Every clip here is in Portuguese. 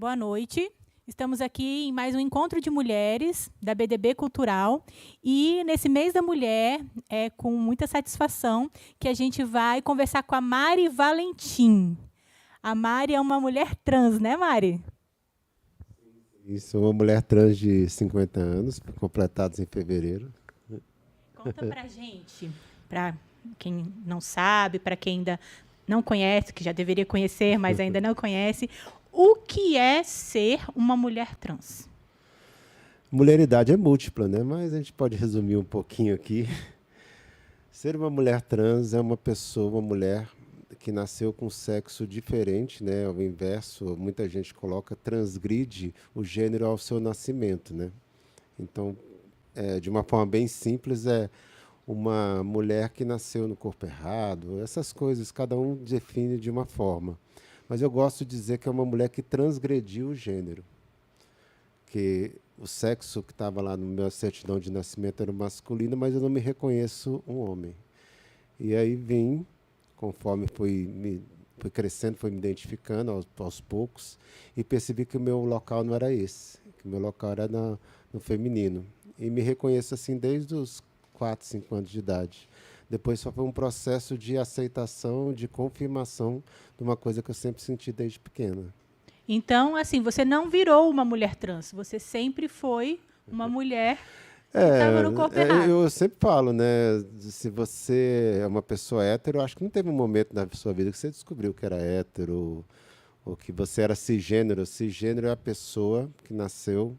Boa noite. Estamos aqui em mais um encontro de mulheres da BDB Cultural e nesse mês da mulher é com muita satisfação que a gente vai conversar com a Mari Valentim. A Mari é uma mulher trans, né, Mari? Isso, uma mulher trans de 50 anos, completados em fevereiro. Conta pra gente, para quem não sabe, para quem ainda não conhece, que já deveria conhecer, mas ainda não conhece, o que é ser uma mulher trans? Mulheridade é múltipla, né? Mas a gente pode resumir um pouquinho aqui. Ser uma mulher trans é uma pessoa, uma mulher que nasceu com sexo diferente, né? Ao inverso, muita gente coloca, transgride o gênero ao seu nascimento, né? Então, de uma forma bem simples, é uma mulher que nasceu no corpo errado, essas coisas, cada um define de uma forma. Mas eu gosto de dizer que é uma mulher que transgrediu o gênero, que o sexo que estava lá no meu certidão de nascimento era masculino, mas eu não me reconheço um homem. E aí vim, conforme fui crescendo, fui me identificando aos poucos, e percebi que o meu local não era esse, que o meu local era no feminino. E me reconheço assim desde os 4, 5 anos de idade. Depois só foi um processo de aceitação, de confirmação de uma coisa que eu sempre senti desde pequena. Então, assim, você não virou uma mulher trans, você sempre foi uma mulher que estava no corpo errado. Eu sempre falo, né? Se você é uma pessoa hétero, acho que não teve um momento na sua vida que você descobriu que era hétero, ou que você era cisgênero. Cisgênero é a pessoa que nasceu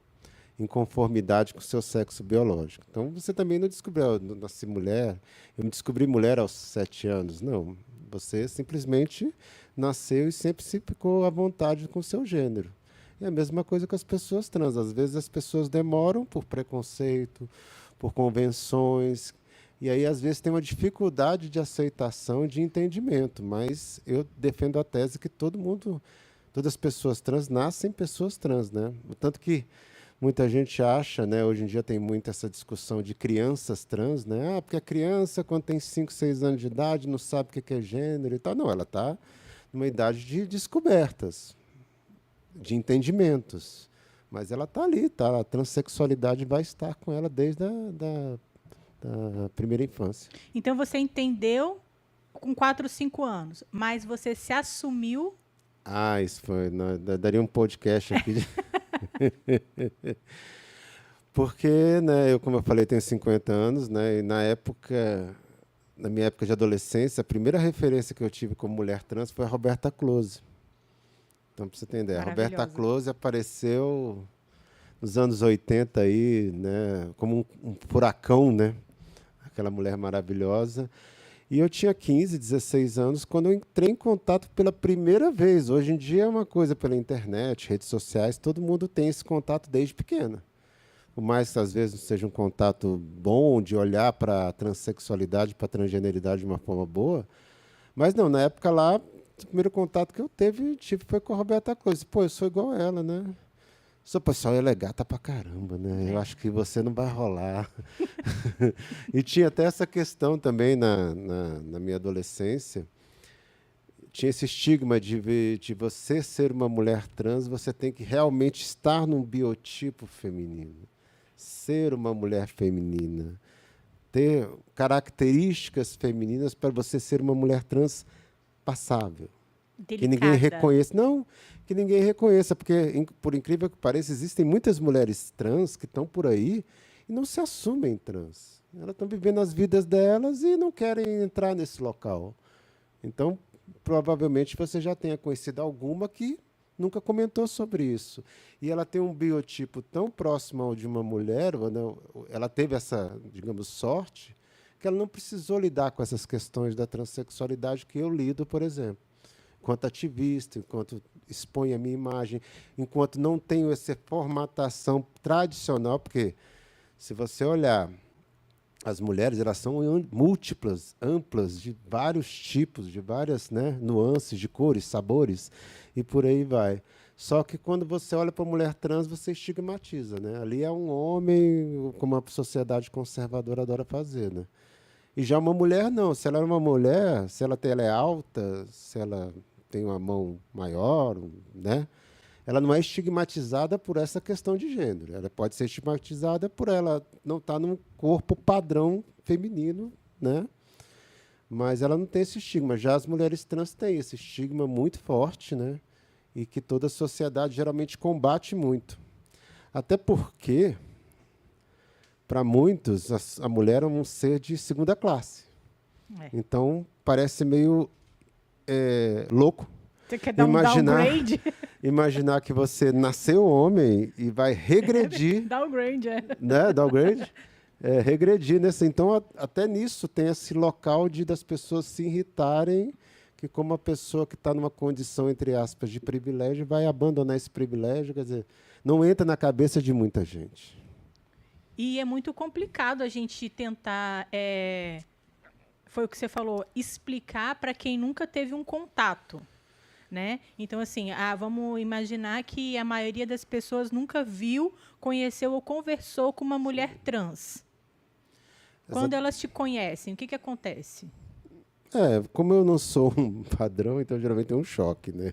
em conformidade com o seu sexo biológico. Então, você também não descobriu, eu nasci mulher, eu me descobri mulher aos 7 anos. Não. Você simplesmente nasceu e sempre se ficou à vontade com o seu gênero. É a mesma coisa com as pessoas trans. Às vezes as pessoas demoram por preconceito, por convenções, e aí às vezes tem uma dificuldade de aceitação, de entendimento. Mas eu defendo a tese que todas as pessoas trans nascem pessoas trans, né? O tanto que muita gente acha, né? Hoje em dia tem muito essa discussão de crianças trans, né? Ah, porque a criança, quando tem 5, 6 anos de idade, não sabe o que é gênero e tal. Não, ela está numa idade de descobertas, de entendimentos. Mas ela está ali, tá? A transexualidade vai estar com ela desde da primeira infância. Então, você entendeu com 4, 5 anos, mas você se assumiu. Ah, isso foi. Daria um podcast aqui. Porque, né, eu, como eu falei, tenho 50 anos, né, e na minha época de adolescência, a primeira referência que eu tive como mulher trans foi a Roberta Close. Então, para você entender, a Roberta Maravilhosa. Close apareceu nos anos 80 aí, né, como um furacão, né? Aquela mulher maravilhosa. E eu tinha 15, 16 anos quando eu entrei em contato pela primeira vez. Hoje em dia é uma coisa pela internet, redes sociais, todo mundo tem esse contato desde pequena. Por mais que às vezes não seja um contato bom de olhar para a transexualidade, para a transgeneridade de uma forma boa, mas não, na época lá, o primeiro contato que eu tive foi com a Roberta Close. Pô, eu sou igual a ela, né? Seu pessoal é gata pra caramba, né? Eu acho que você não vai rolar. E tinha até essa questão também na minha adolescência. Tinha esse estigma de você ser uma mulher trans, você tem que realmente estar num biotipo feminino. Ser uma mulher feminina. Ter características femininas para você ser uma mulher trans passável. Que ninguém Delicada. reconheça. Não, que ninguém reconheça, porque, por incrível que pareça, existem muitas mulheres trans que estão por aí e não se assumem trans. Elas estão vivendo as vidas delas e não querem entrar nesse local. Então, provavelmente você já tenha conhecido alguma que nunca comentou sobre isso. E ela tem um biotipo tão próximo ao de uma mulher, ela teve essa, digamos, sorte, que ela não precisou lidar com essas questões da transexualidade que eu lido, por exemplo. Enquanto ativista, enquanto exponho a minha imagem, enquanto não tenho essa formatação tradicional, porque se você olhar as mulheres, elas são múltiplas, amplas, de vários tipos, de várias, né, nuances, de cores, sabores, e por aí vai. Só que quando você olha para a mulher trans, você estigmatiza, né? Ali é um homem, como a sociedade conservadora adora fazer, né? E já uma mulher, não. Se ela é uma mulher, se ela é alta, se ela tem uma mão maior, né? ela não é estigmatizada por essa questão de gênero. Ela pode ser estigmatizada por ela não estar num corpo padrão feminino, né? Mas ela não tem esse estigma. Já as mulheres trans têm esse estigma muito forte, né? E que toda a sociedade geralmente combate muito. Até porque, para muitos, a mulher é um ser de segunda classe. Então, parece meio louco. Você quer dar um downgrade? Imaginar que você nasceu homem e vai regredir. Downgrade, Né? Downgrade. Regredir. Nesse, então, até nisso tem esse local das pessoas se irritarem, que como uma pessoa que está numa condição, entre aspas, de privilégio, vai abandonar esse privilégio. Quer dizer, não entra na cabeça de muita gente. E é muito complicado a gente tentar, foi o que você falou, explicar para quem nunca teve um contato. Né? Então, assim, vamos imaginar que a maioria das pessoas nunca viu, conheceu ou conversou com uma mulher trans. Quando elas te conhecem, o que acontece? Como eu não sou um padrão, então geralmente é um choque, né?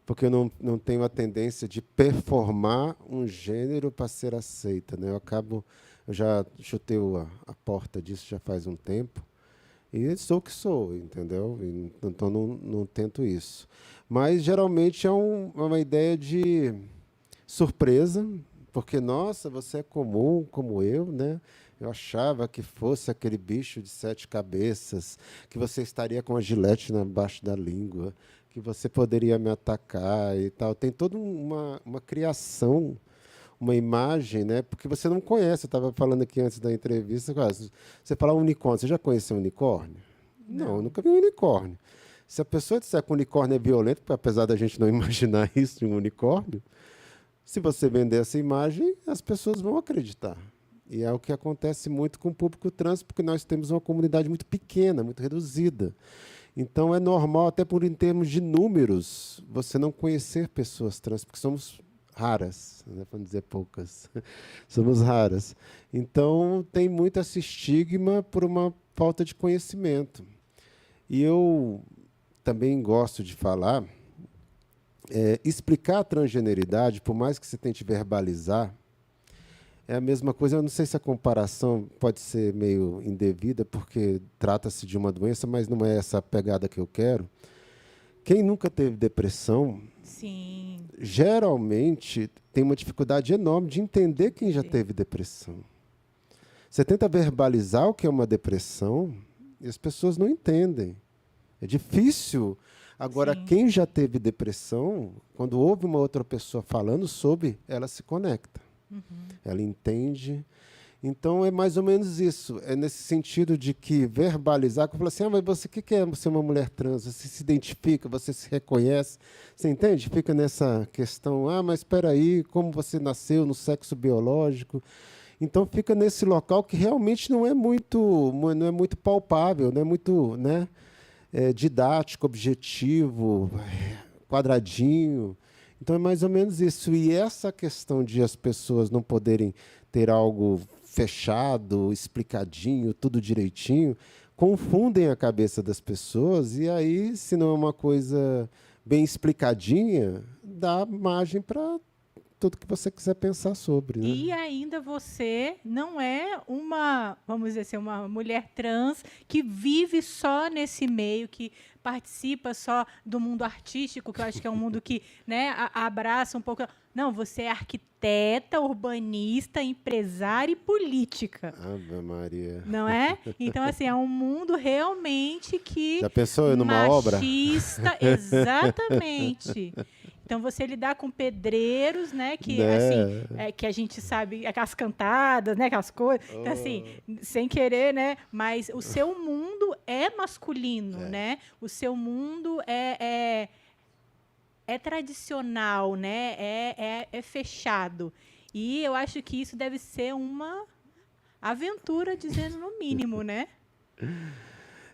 Porque eu não tenho a tendência de performar um gênero para ser aceita, né? Eu já chutei a porta disso já faz um tempo, e sou o que sou, entendeu? Então não tento isso. Mas geralmente é uma ideia de surpresa, porque, nossa, você é comum como eu, né? Eu achava que fosse aquele bicho de 7 cabeças, que você estaria com a gilete embaixo da língua, que você poderia me atacar e tal. Tem toda uma criação, uma imagem, né? Porque você não conhece. Eu estava falando aqui antes da entrevista. Você fala unicórnio, você já conheceu um unicórnio? Não, eu nunca vi um unicórnio. Se a pessoa disser que o unicórnio é violento, apesar da gente não imaginar isso de um unicórnio, se você vender essa imagem, as pessoas vão acreditar. E é o que acontece muito com o público trans, porque nós temos uma comunidade muito pequena, muito reduzida. Então, é normal, até em termos de números, você não conhecer pessoas trans, porque somos raras, né, para não dizer poucas. Somos raras. Então, tem muito esse estigma por uma falta de conhecimento. E eu também gosto de falar, explicar a transgeneridade, por mais que você tente verbalizar, é a mesma coisa. Eu não sei se a comparação pode ser meio indevida, porque trata-se de uma doença, mas não é essa a pegada que eu quero. Quem nunca teve depressão, sim, geralmente tem uma dificuldade enorme de entender quem já teve depressão. Você tenta verbalizar o que é uma depressão e as pessoas não entendem. É difícil. Agora, quem já teve depressão, quando ouve uma outra pessoa falando sobre, ela se conecta. Ela entende. Então, é mais ou menos isso. É nesse sentido de que verbalizar, que eu falo assim, mas você, o que é ser uma mulher trans? Você se identifica, você se reconhece. Você entende? Fica nessa questão, mas espera aí, como você nasceu no sexo biológico. Então, fica nesse local que realmente não é muito palpável, não é muito, né, didático, objetivo, quadradinho. Então, é mais ou menos isso. E essa questão de as pessoas não poderem ter algo fechado, explicadinho, tudo direitinho, confundem a cabeça das pessoas. E aí, se não é uma coisa bem explicadinha, dá margem para tudo que você quiser pensar sobre. Né? E ainda você não é vamos dizer assim, uma mulher trans que vive só nesse meio, que participa só do mundo artístico, que eu acho que é um mundo que, né, abraça um pouco. Não, você é arquiteta, urbanista, empresária e política. Ave Maria. Não é? Então, assim, é um mundo realmente que... Já pensou numa obra? Machista, exatamente. Então, você lidar com pedreiros, né, que, assim, que a gente sabe, aquelas cantadas, né, aquelas coisas. Então, assim, sem querer, né, mas o seu mundo é masculino, né? O seu mundo é tradicional, né? É fechado. E eu acho que isso deve ser uma aventura, dizendo no mínimo, né?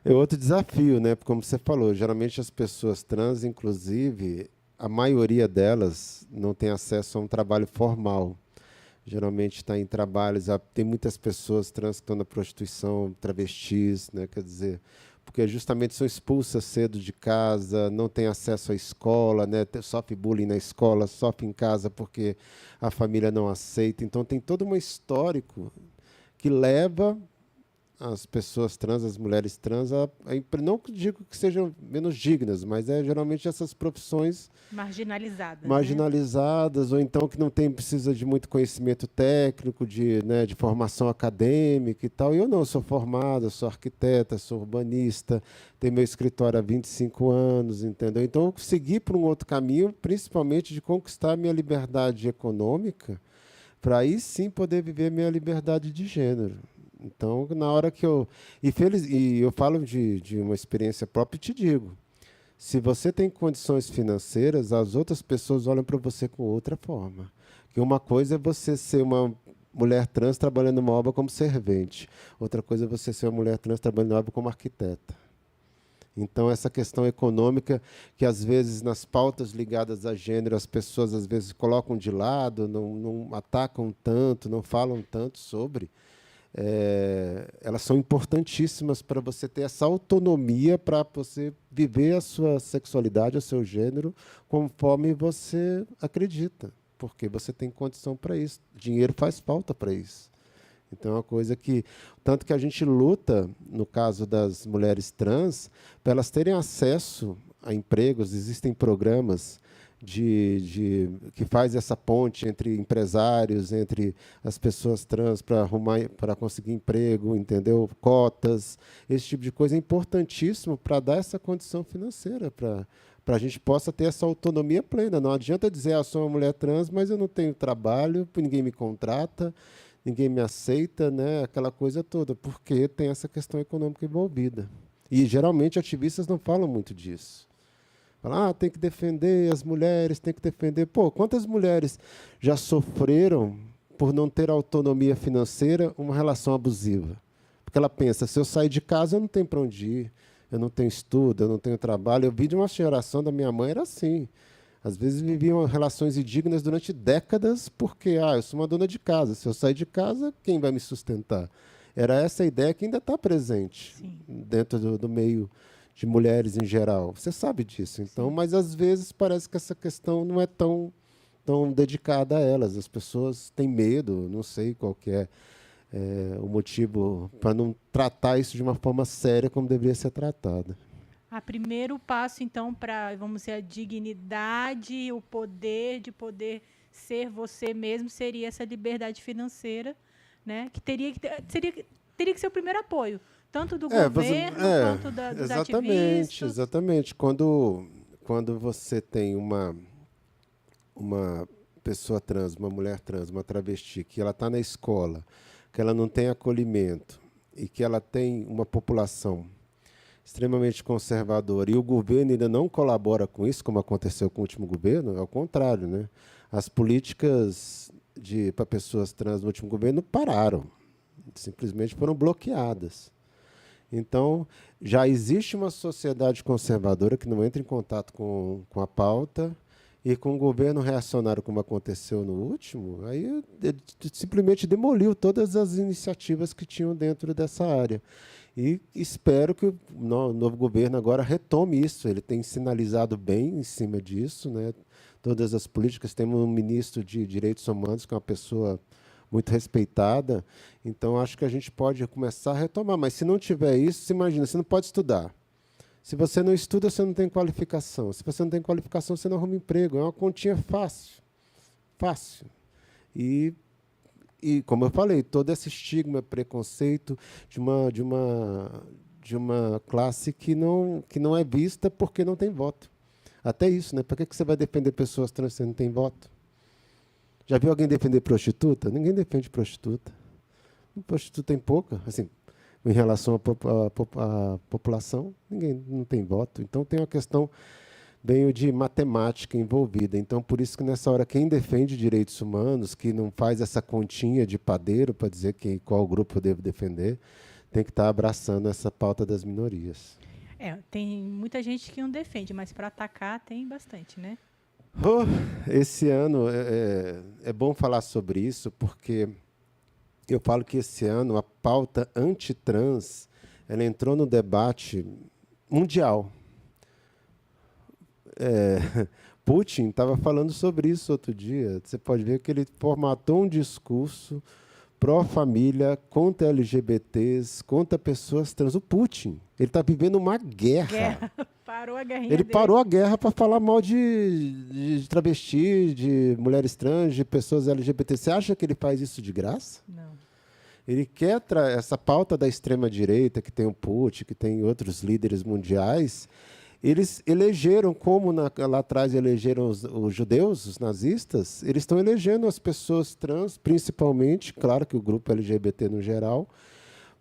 É outro desafio, né? Como você falou, geralmente as pessoas trans, inclusive, a maioria delas não tem acesso a um trabalho formal. Geralmente está em trabalhos... Tem muitas pessoas trans que estão na prostituição, travestis, né? Quer dizer, porque justamente são expulsas cedo de casa, não têm acesso à escola, né? Sofre bullying na escola, sofre em casa porque a família não aceita. Então, tem todo um histórico que leva as pessoas trans, as mulheres trans, não digo que sejam menos dignas, mas geralmente essas profissões marginalizadas, né? Ou então que não precisa de muito conhecimento técnico, né, de formação acadêmica e tal. E eu não, sou formada, sou arquiteta, sou urbanista, tenho meu escritório há 25 anos, entendeu? Então eu segui por um outro caminho, principalmente de conquistar a minha liberdade econômica, para aí sim poder viver minha liberdade de gênero. Então, na hora que e eu falo de uma experiência própria e te digo, se você tem condições financeiras, as outras pessoas olham para você com outra forma. Que uma coisa é você ser uma mulher trans trabalhando numa obra como servente. Outra coisa é você ser uma mulher trans trabalhando numa obra como arquiteta. Então, essa questão econômica, que às vezes nas pautas ligadas a gênero, as pessoas às vezes colocam de lado, não atacam tanto, não falam tanto sobre, elas são importantíssimas para você ter essa autonomia para você viver a sua sexualidade, o seu gênero, conforme você acredita, porque você tem condição para isso. Dinheiro faz falta para isso. Então, é uma coisa que, tanto que a gente luta, no caso das mulheres trans, para elas terem acesso a empregos. Existem programas que faz essa ponte entre empresários, entre as pessoas trans para conseguir emprego, entendeu? Cotas, esse tipo de coisa é importantíssimo para dar essa condição financeira, para a gente possa ter essa autonomia plena. Não adianta dizer, eu sou uma mulher trans, mas eu não tenho trabalho, ninguém me contrata, ninguém me aceita, né? Aquela coisa toda, porque tem essa questão econômica envolvida. E, geralmente, ativistas não falam muito disso. Falam, tem que defender as mulheres, tem que defender... Pô, quantas mulheres já sofreram, por não ter autonomia financeira, uma relação abusiva? Porque ela pensa, se eu sair de casa, eu não tenho para onde ir, eu não tenho estudo, eu não tenho trabalho. Eu vi de uma geração da minha mãe, era assim. Às vezes viviam relações indignas durante décadas, porque eu sou uma dona de casa. Se eu sair de casa, quem vai me sustentar? Era essa a ideia que ainda está presente. Sim. Dentro do meio de mulheres em geral. Você sabe disso. Então, mas às vezes parece que essa questão não é tão dedicada a elas. As pessoas têm medo, não sei qual que é o motivo para não tratar isso de uma forma séria como deveria ser tratada. Primeiro passo, então, para, vamos dizer, a dignidade, o poder de poder ser você mesmo, seria essa liberdade financeira, né? Que teria que ser o primeiro apoio, tanto do governo quanto dos ativistas. Exatamente. Quando você tem uma pessoa trans, uma mulher trans, uma travesti, que ela está na escola, que ela não tem acolhimento e que ela tem uma população extremamente conservadora e o governo ainda não colabora com isso, como aconteceu com o último governo, é o contrário, né? As políticas para pessoas trans no último governo pararam, simplesmente foram bloqueadas. Então, já existe uma sociedade conservadora que não entra em contato com a pauta, e com o governo reacionário, como aconteceu no último, aí ele simplesmente demoliu todas as iniciativas que tinham dentro dessa área. E espero que o novo governo agora retome isso. Ele tem sinalizado bem em cima disso, né? Todas as políticas. Temos um ministro de Direitos Humanos, que é uma pessoa muito respeitada. Então, acho que a gente pode começar a retomar. Mas, se não tiver isso, você imagina, você não pode estudar. Se você não estuda, você não tem qualificação. Se você não tem qualificação, você não arruma emprego. É uma continha fácil. Fácil. E como eu falei, todo esse estigma, preconceito de uma classe que não é vista porque não tem voto. Até isso, né? Por que você vai defender pessoas trans se não tem voto? Já viu alguém defender prostituta? Ninguém defende prostituta. Prostituta tem pouca, assim, em relação à população, ninguém não tem voto. Então, tem uma questão bem de matemática envolvida. Então, por isso que, nessa hora, quem defende direitos humanos, que não faz essa continha de padeiro para dizer qual grupo eu devo defender, tem que estar abraçando essa pauta das minorias. Tem muita gente que não defende, mas para atacar tem bastante, né? Esse ano, é bom falar sobre isso, porque eu falo que esse ano a pauta antitrans ela entrou no debate mundial. Putin estava falando sobre isso outro dia. Você pode ver que ele formatou um discurso pró-família, contra LGBTs, contra pessoas trans. O Putin, ele está vivendo uma guerra. Parou a guerrinha Ele dele. parou a guerra para falar mal de travesti, de mulheres trans, de pessoas LGBT. Você acha que ele faz isso de graça? Não. Ele quer essa pauta da extrema-direita, que tem o Putin, que tem outros líderes mundiais. Eles elegeram, como lá atrás elegeram os judeus, os nazistas, eles estão elegendo as pessoas trans, principalmente, claro que o grupo LGBT no geral,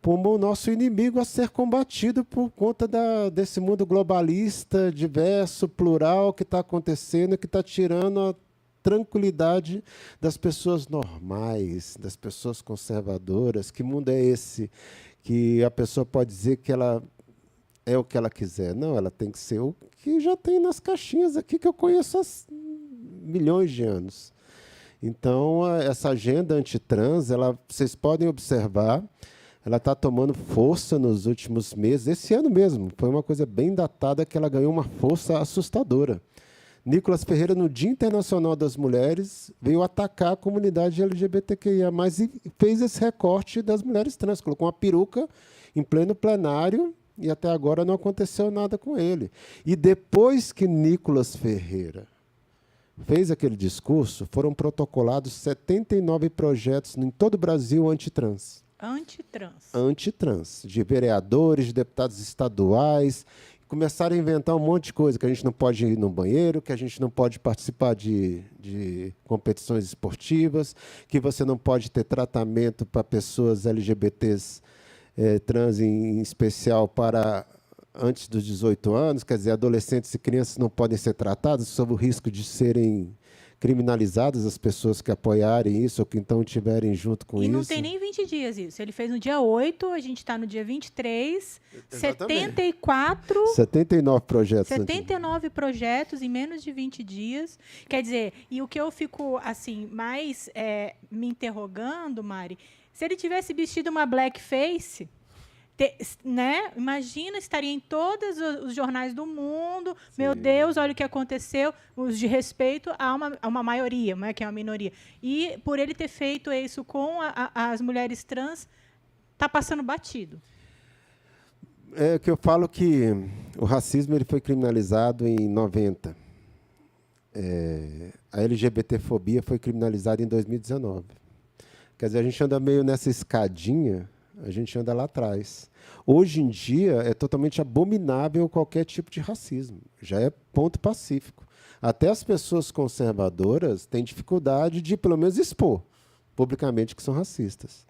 como o nosso inimigo a ser combatido por conta desse mundo globalista, diverso, plural, que está acontecendo, que está tirando a tranquilidade das pessoas normais, das pessoas conservadoras. Que mundo é esse que a pessoa pode dizer que ela é o que ela quiser? Não, ela tem que ser o que já tem nas caixinhas aqui, que eu conheço há milhões de anos. Então, essa agenda antitrans, vocês podem observar, ela está tomando força nos últimos meses. Esse ano mesmo, foi uma coisa bem datada que ela ganhou uma força assustadora. Nicolas Ferreira, no Dia Internacional das Mulheres, veio atacar a comunidade LGBTQIA+, e fez esse recorte das mulheres trans, colocou uma peruca em pleno plenário, e até agora não aconteceu nada com ele. E depois que Nicolas Ferreira fez aquele discurso, foram protocolados 79 projetos em todo o Brasil antitrans. Antitrans. Antitrans, de vereadores, de deputados estaduais. Começaram a inventar um monte de coisa, que a gente não pode ir no banheiro, que a gente não pode participar de competições esportivas, que você não pode ter tratamento para pessoas LGBTs trans, em especial para antes dos 18 anos, quer dizer, adolescentes e crianças não podem ser tratados sob o risco de serem criminalizadas, as pessoas que apoiarem isso ou que então estiverem junto com isso. E não tem nem 20 dias isso. Ele fez no dia 8, a gente está no dia 23, Exatamente. 79 projetos. 79 projetos em menos de 20 dias. Quer dizer, e o que eu fico assim mais me interrogando, Mari, se ele tivesse vestido uma blackface, né? Imagina, estaria em todos os jornais do mundo. Sim. Meu Deus, olha o que aconteceu. Os de respeito a uma maioria, não é que é uma minoria. E por ele ter feito isso com as mulheres trans, está passando batido. É que eu falo que o racismo ele foi criminalizado em 90. A LGBTfobia foi criminalizada em 2019. Quer dizer, a gente anda meio nessa escadinha, a gente anda lá atrás. Hoje em dia, é totalmente abominável qualquer tipo de racismo. Já é ponto pacífico. Até as pessoas conservadoras têm dificuldade de, pelo menos, expor publicamente que são racistas.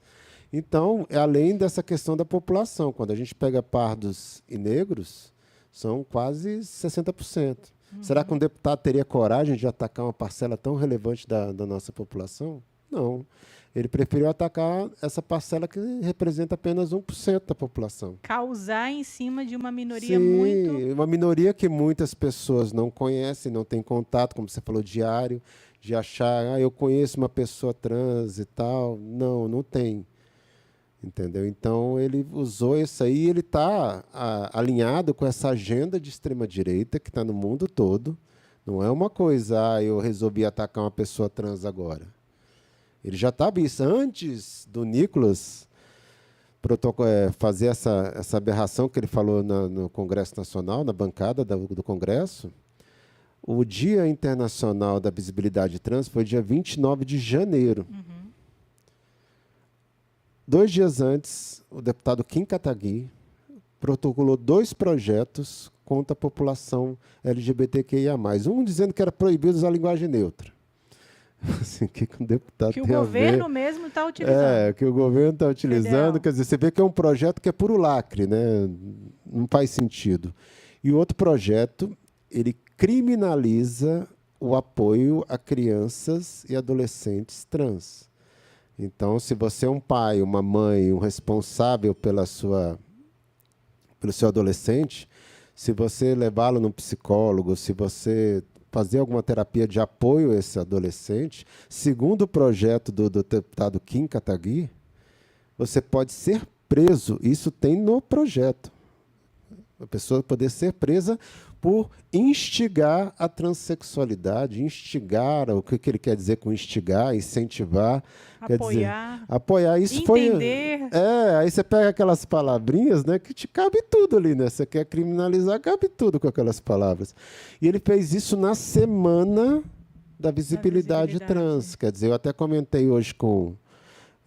Então, além dessa questão da população, quando a gente pega pardos e negros, são quase 60%. Será que um deputado teria coragem de atacar uma parcela tão relevante da nossa população? Não. Ele preferiu atacar essa parcela que representa apenas 1% da população. Causar em cima de uma minoria uma minoria que muitas pessoas não conhecem, não têm contato, como você falou, diário, de achar, eu conheço uma pessoa trans e tal. Não, não tem. Entendeu? Então, ele usou isso aí e ele está alinhado com essa agenda de extrema-direita que está no mundo todo. Não é uma coisa, eu resolvi atacar uma pessoa trans agora. Ele já estava isso. Antes do Nicolas fazer essa aberração que ele falou no Congresso Nacional, na bancada do Congresso, o Dia Internacional da Visibilidade Trans foi dia 29 de janeiro. Uhum. 2 dias antes, o deputado Kim Kataguiri protocolou 2 projetos contra a população LGBTQIA+. Um dizendo que era proibido usar a linguagem neutra. Assim, que o deputado que o governo mesmo está utilizando. Que o governo está utilizando. Federal. Quer dizer, você vê que é um projeto que é puro lacre, né? Não faz sentido. E o outro projeto, ele criminaliza o apoio a crianças e adolescentes trans. Então, se você é um pai, uma mãe, um responsável pelo seu adolescente, se você levá-lo num psicólogo, se você fazer alguma terapia de apoio a esse adolescente, segundo o projeto do deputado Kim Kataguiri, você pode ser preso, isso tem no projeto. A pessoa poder ser presa por instigar a transexualidade, instigar, o que ele quer dizer com instigar, incentivar, quer dizer, apoiar. Isso entender. Aí você pega aquelas palavrinhas, né, que te cabe tudo ali, né? Você quer criminalizar, cabe tudo com aquelas palavras. E ele fez isso na semana da visibilidade trans. Quer dizer, eu até comentei hoje com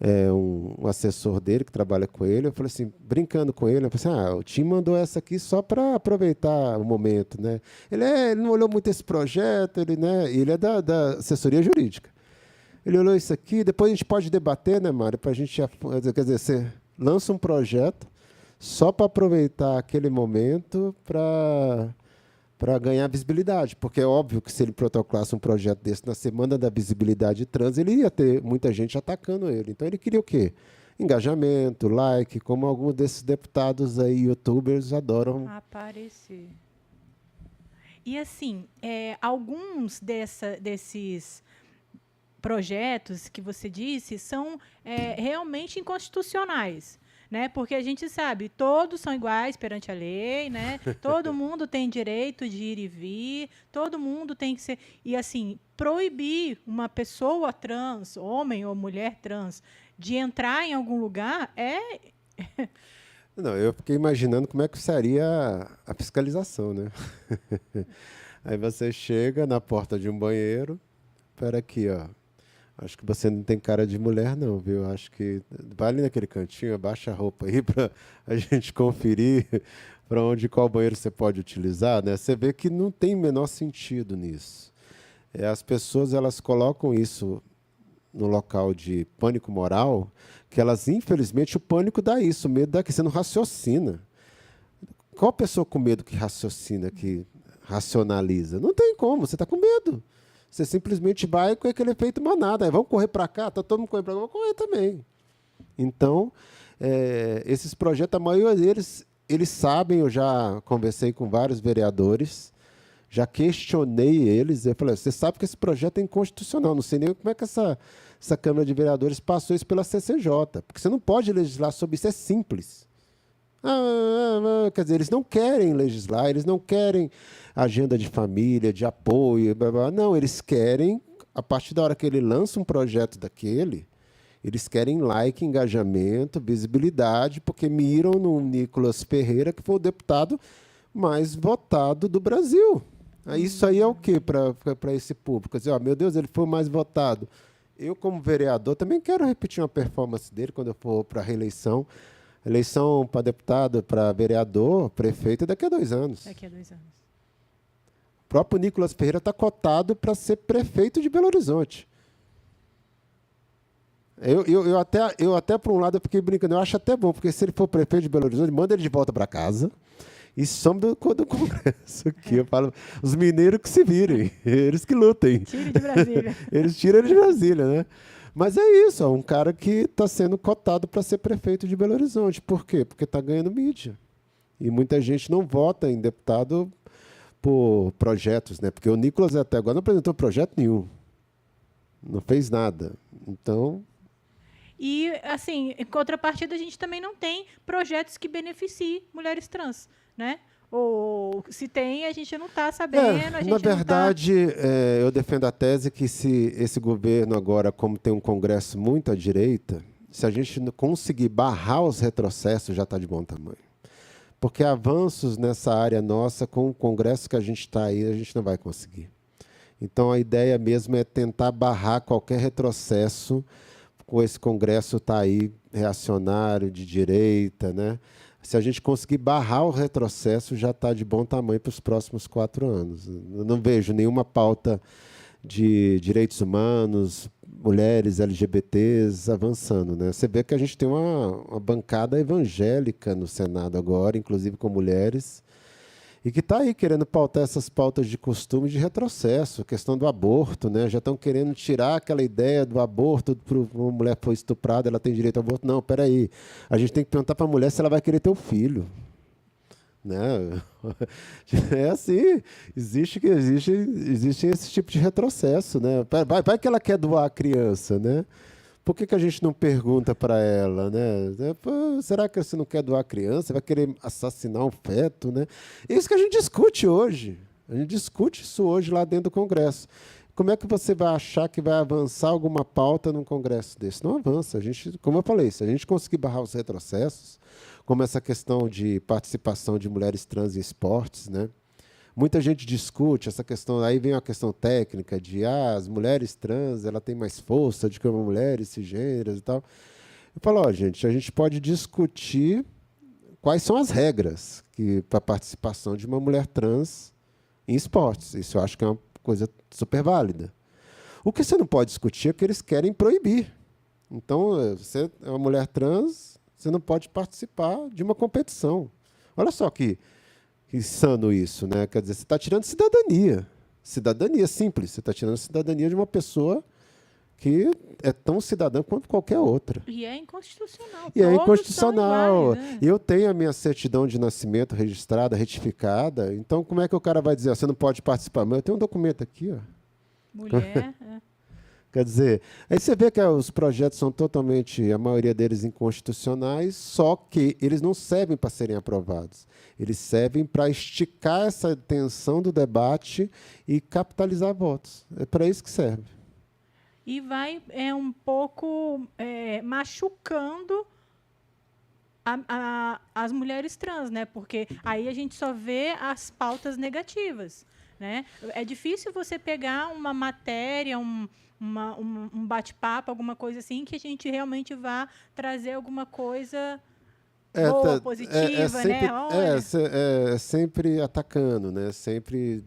um assessor dele que trabalha com ele, eu falei assim, brincando com ele, eu falei assim, o Tim mandou essa aqui só para aproveitar o momento, né? Ele não olhou muito esse projeto, ele é da assessoria jurídica. Ele olhou isso aqui, depois a gente pode debater, né, Mário, para a gente, quer dizer, você lança um projeto só para aproveitar aquele momento para ganhar visibilidade, porque é óbvio que se ele protocolasse um projeto desse na Semana da Visibilidade Trans, ele ia ter muita gente atacando ele. Então ele queria o quê? Engajamento, like, como alguns desses deputados aí, youtubers, adoram aparecer. E assim, alguns desses projetos que você disse são realmente inconstitucionais. Né? Porque a gente sabe, todos são iguais perante a lei, né? Todo mundo tem direito de ir e vir, todo mundo tem que ser... E, assim, proibir uma pessoa trans, homem ou mulher trans, de entrar em algum lugar Não, eu fiquei imaginando como é que seria a fiscalização, né? Aí você chega na porta de um banheiro, espera aqui, ó. Acho que você não tem cara de mulher, não, viu? Acho que vai ali naquele cantinho, abaixa a roupa aí para a gente conferir para qual banheiro você pode utilizar, né? Você vê que não tem o menor sentido nisso. As pessoas, elas colocam isso no local de pânico moral, que elas, infelizmente, o pânico dá isso, o medo dá que você não raciocina. Qual pessoa com medo que raciocina, que racionaliza? Não tem como, você está com medo. Você simplesmente vai com aquele efeito manada. Aí, vamos correr para cá? Está todo mundo correndo para cá? Vamos correr também. Então, esses projetos, a maioria deles, eles sabem, eu já conversei com vários vereadores, já questionei eles, eu falei, você sabe que esse projeto é inconstitucional, não sei nem como é que essa Câmara de Vereadores passou isso pela CCJ, porque você não pode legislar sobre isso, é simples. Quer dizer, eles não querem legislar, eles não querem agenda de família, de apoio, blá, blá. Não, eles querem, a partir da hora que ele lança um projeto daquele, eles querem like, engajamento, visibilidade, porque miram no Nicolas Ferreira, que foi o deputado mais votado do Brasil. Isso aí é o quê para esse público? Quer dizer, meu Deus, ele foi o mais votado. Eu, como vereador, também quero repetir uma performance dele quando eu for para a reeleição. Eleição para deputado, para vereador, prefeito, daqui a 2 anos. Daqui a 2 anos. O próprio Nicolas Ferreira está cotado para ser prefeito de Belo Horizonte. Eu até, por um lado, eu fiquei brincando. Eu acho até bom, porque se ele for prefeito de Belo Horizonte, manda ele de volta para casa e some do Congresso aqui. Eu falo, os mineiros que se virem, eles que lutem. Tire de Brasília. Eles tiram ele de Brasília, né? Mas é isso, um cara que está sendo cotado para ser prefeito de Belo Horizonte. Por quê? Porque está ganhando mídia. E muita gente não vota em deputado por projetos, né? Porque o Nicolas até agora não apresentou projeto nenhum. Não fez nada. Então... E, assim, em contrapartida, a gente também não tem projetos que beneficiem mulheres trans, né? Ou se tem, a gente não está sabendo. Na verdade, eu defendo a tese que se esse governo agora, como tem um Congresso muito à direita, se a gente não conseguir barrar os retrocessos, já está de bom tamanho. Porque avanços nessa área nossa, com o Congresso que a gente está aí, a gente não vai conseguir. Então, a ideia mesmo é tentar barrar qualquer retrocesso com esse Congresso tá aí reacionário, de direita, né? Se a gente conseguir barrar o retrocesso, já está de bom tamanho para os próximos 4 anos. Eu não vejo nenhuma pauta de direitos humanos, mulheres, LGBTs avançando, né? Você vê que a gente tem uma bancada evangélica no Senado agora, inclusive com mulheres, e que está aí querendo pautar essas pautas de costume de retrocesso, questão do aborto, né? Já estão querendo tirar aquela ideia do aborto, uma mulher foi estuprada, ela tem direito ao aborto. Não, peraí, a gente tem que perguntar para a mulher se ela vai querer ter o filho. Né? É assim, existe esse tipo de retrocesso, né? Vai que ela quer doar a criança, né? Por que a gente não pergunta para ela, né? Pô, será que você não quer doar a criança? Vai querer assassinar um feto, né? Isso que a gente discute hoje. A gente discute isso hoje lá dentro do Congresso. Como é que você vai achar que vai avançar alguma pauta num Congresso desse? Não avança. A gente, como eu falei, se a gente conseguir barrar os retrocessos, como essa questão de participação de mulheres trans em esportes, né? Muita gente discute essa questão, aí vem a questão técnica de as mulheres trans, ela tem mais força do que uma mulher cisgêneras e tal. Eu falo, ó, gente, a gente pode discutir quais são as regras para a participação de uma mulher trans em esportes. Isso eu acho que é uma coisa super válida. O que você não pode discutir é que eles querem proibir. Então, você é uma mulher trans, você não pode participar de uma competição. Olha só que insano isso, né? Quer dizer, você está tirando cidadania. Cidadania simples. Você está tirando a cidadania de uma pessoa que é tão cidadã quanto qualquer outra. E é inconstitucional. E é inconstitucional. Iguais, né? Eu tenho a minha certidão de nascimento registrada, retificada. Então, como é que o cara vai dizer, você não pode participar? Mas eu tenho um documento aqui, ó. Mulher. Quer dizer, aí você vê que os projetos são totalmente, a maioria deles, inconstitucionais, só que eles não servem para serem aprovados. Eles servem para esticar essa tensão do debate e capitalizar votos. É para isso que serve. E vai um pouco machucando as mulheres trans, né? Porque aí a gente só vê as pautas negativas, né? É difícil você pegar uma matéria, um bate-papo, alguma coisa assim, que a gente realmente vá trazer alguma coisa boa, positiva, sempre, né? Olha. É sempre atacando, né? Sempre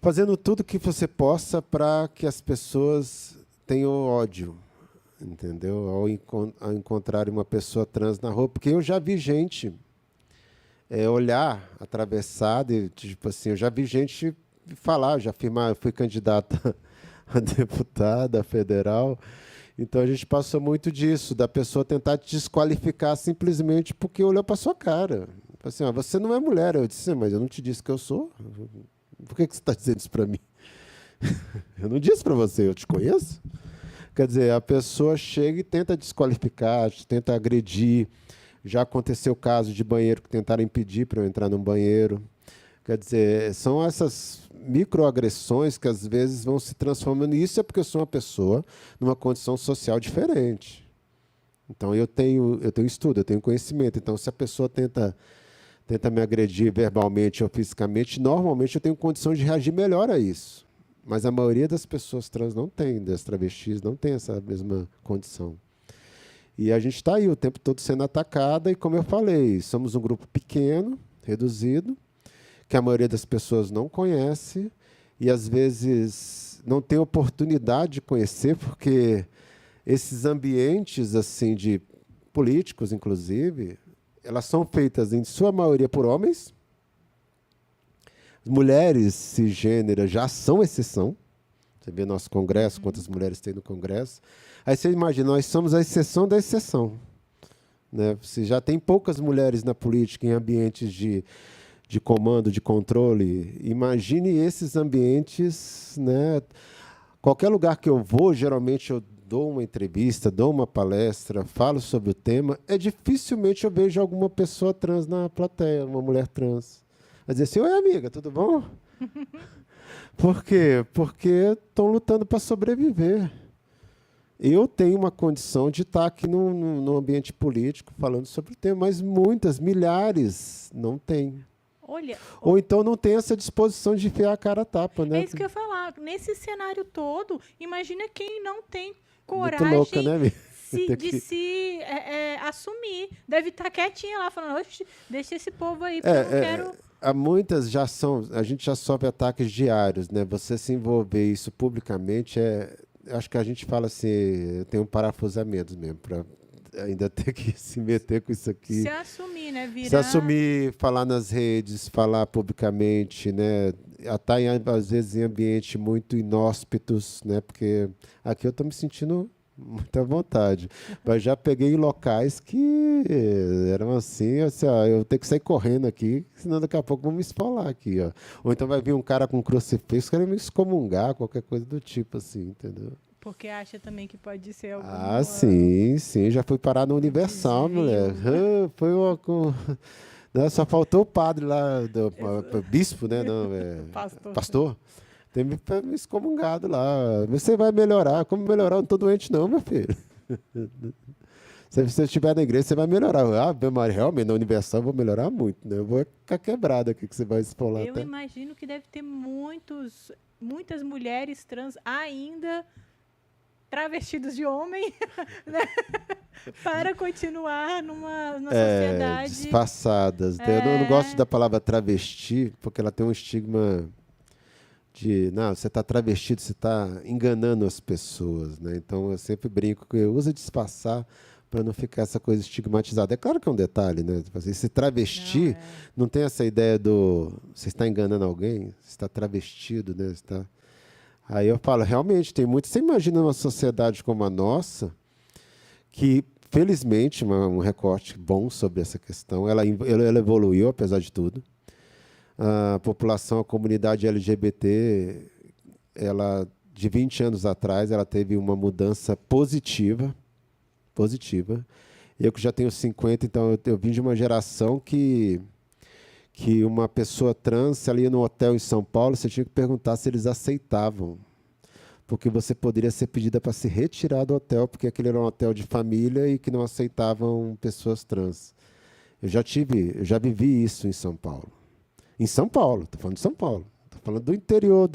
fazendo tudo que você possa para que as pessoas tenham ódio, entendeu? Ao encontrar uma pessoa trans na rua, porque eu já vi gente olhar atravessado, e, tipo assim, eu já vi gente falar, já afirmar, eu fui candidata a deputada federal, então a gente passou muito disso, da pessoa tentar te desqualificar simplesmente porque olhou para sua cara. Assim, você não é mulher. Eu disse, mas eu não te disse que eu sou. Por que você está dizendo isso para mim? Eu não disse para você, eu te conheço. Quer dizer, a pessoa chega e tenta desqualificar, tenta agredir. Já aconteceu o caso de banheiro que tentaram impedir para eu entrar num banheiro. Quer dizer, são essas microagressões que às vezes vão se transformando. E isso é porque eu sou uma pessoa numa condição social diferente. Então, eu tenho estudo, eu tenho conhecimento. Então, se a pessoa tenta me agredir verbalmente ou fisicamente, normalmente eu tenho condição de reagir melhor a isso. Mas a maioria das pessoas trans não tem, das travestis, não tem essa mesma condição. E a gente está aí o tempo todo sendo atacada, e como eu falei, somos um grupo pequeno, reduzido, que a maioria das pessoas não conhece e, às vezes, não tem oportunidade de conhecer, porque esses ambientes assim de políticos, inclusive, elas são feitas, em sua maioria, por homens. Mulheres cisgêneras já são exceção. Você vê nosso Congresso, quantas mulheres tem no Congresso. Aí você imagina, nós somos a exceção da exceção. Né? Você já tem poucas mulheres na política, em ambientes de comando, de controle. Imagine esses ambientes. Né? Qualquer lugar que eu vou, geralmente eu dou uma entrevista, dou uma palestra, falo sobre o tema, dificilmente eu vejo alguma pessoa trans na plateia, uma mulher trans. Vai dizer assim, oi, amiga, tudo bom? Por quê? Porque estão lutando para sobreviver. Eu tenho uma condição de estar aqui no ambiente político falando sobre o tema, mas muitas, milhares, não têm. Ou então não tem essa disposição de enfiar a cara a tapa. Né? É isso que eu ia falar. Nesse cenário todo, imagina quem não tem coragem louca, né, de se assumir. Deve estar quietinha lá, falando, deixa esse povo aí, porque eu não quero... Muitas a gente já sofre ataques diários, né? Você se envolver isso publicamente, acho que a gente fala assim, tem um parafusamento mesmo, para ainda ter que se meter com isso aqui. Se assumir, né? Se assumir, falar nas redes, falar publicamente, né? Até às vezes em ambientes muito inóspitos, né? Porque aqui eu estou me sentindo muito à vontade. Mas já peguei em locais que eram assim, eu tenho que sair correndo aqui, senão daqui a pouco vão me esfolar aqui. Ó. Ou então vai vir um cara com um crucifixo, querendo me excomungar, qualquer coisa do tipo assim, entendeu? Porque acha também que pode ser algum... Ah, sim, sim. Já fui parar no Universal, mulher. Foi uma... Não, só faltou o padre lá, bispo, né? Não, pastor. Tem me excomungado lá. Você vai melhorar. Como melhorar? Eu não estou doente, não, meu filho. Se você estiver na igreja, você vai melhorar. Ah, mas realmente, na Universal eu vou melhorar muito, né? Eu vou ficar quebrado aqui, que você vai expor Eu imagino que deve ter muitas mulheres trans ainda travestidos de homem, né? Para continuar numa sociedade... disfarçadas. Eu não gosto da palavra travesti, porque ela tem um estigma de... Não, você está travestido, você está enganando as pessoas, né? Então, eu sempre brinco que eu uso disfarçar para não ficar essa coisa estigmatizada. É claro que é um detalhe, né? Esse travesti não tem essa ideia do... Você está enganando alguém? Você está travestido, né? Você está... Aí eu falo, realmente, tem muito... Você imagina uma sociedade como a nossa, que, felizmente, um recorte bom sobre essa questão, ela evoluiu, apesar de tudo. A população, a comunidade LGBT, ela, de 20 anos atrás, ela teve uma mudança positiva. Eu que já tenho 50, então eu vim de uma geração que uma pessoa trans, se ela ia no hotel em São Paulo, você tinha que perguntar se eles aceitavam. Porque você poderia ser pedida para se retirar do hotel, porque aquele era um hotel de família e que não aceitavam pessoas trans. Eu já vivi isso em São Paulo. Em São Paulo, estou falando de São Paulo. Estou falando do interior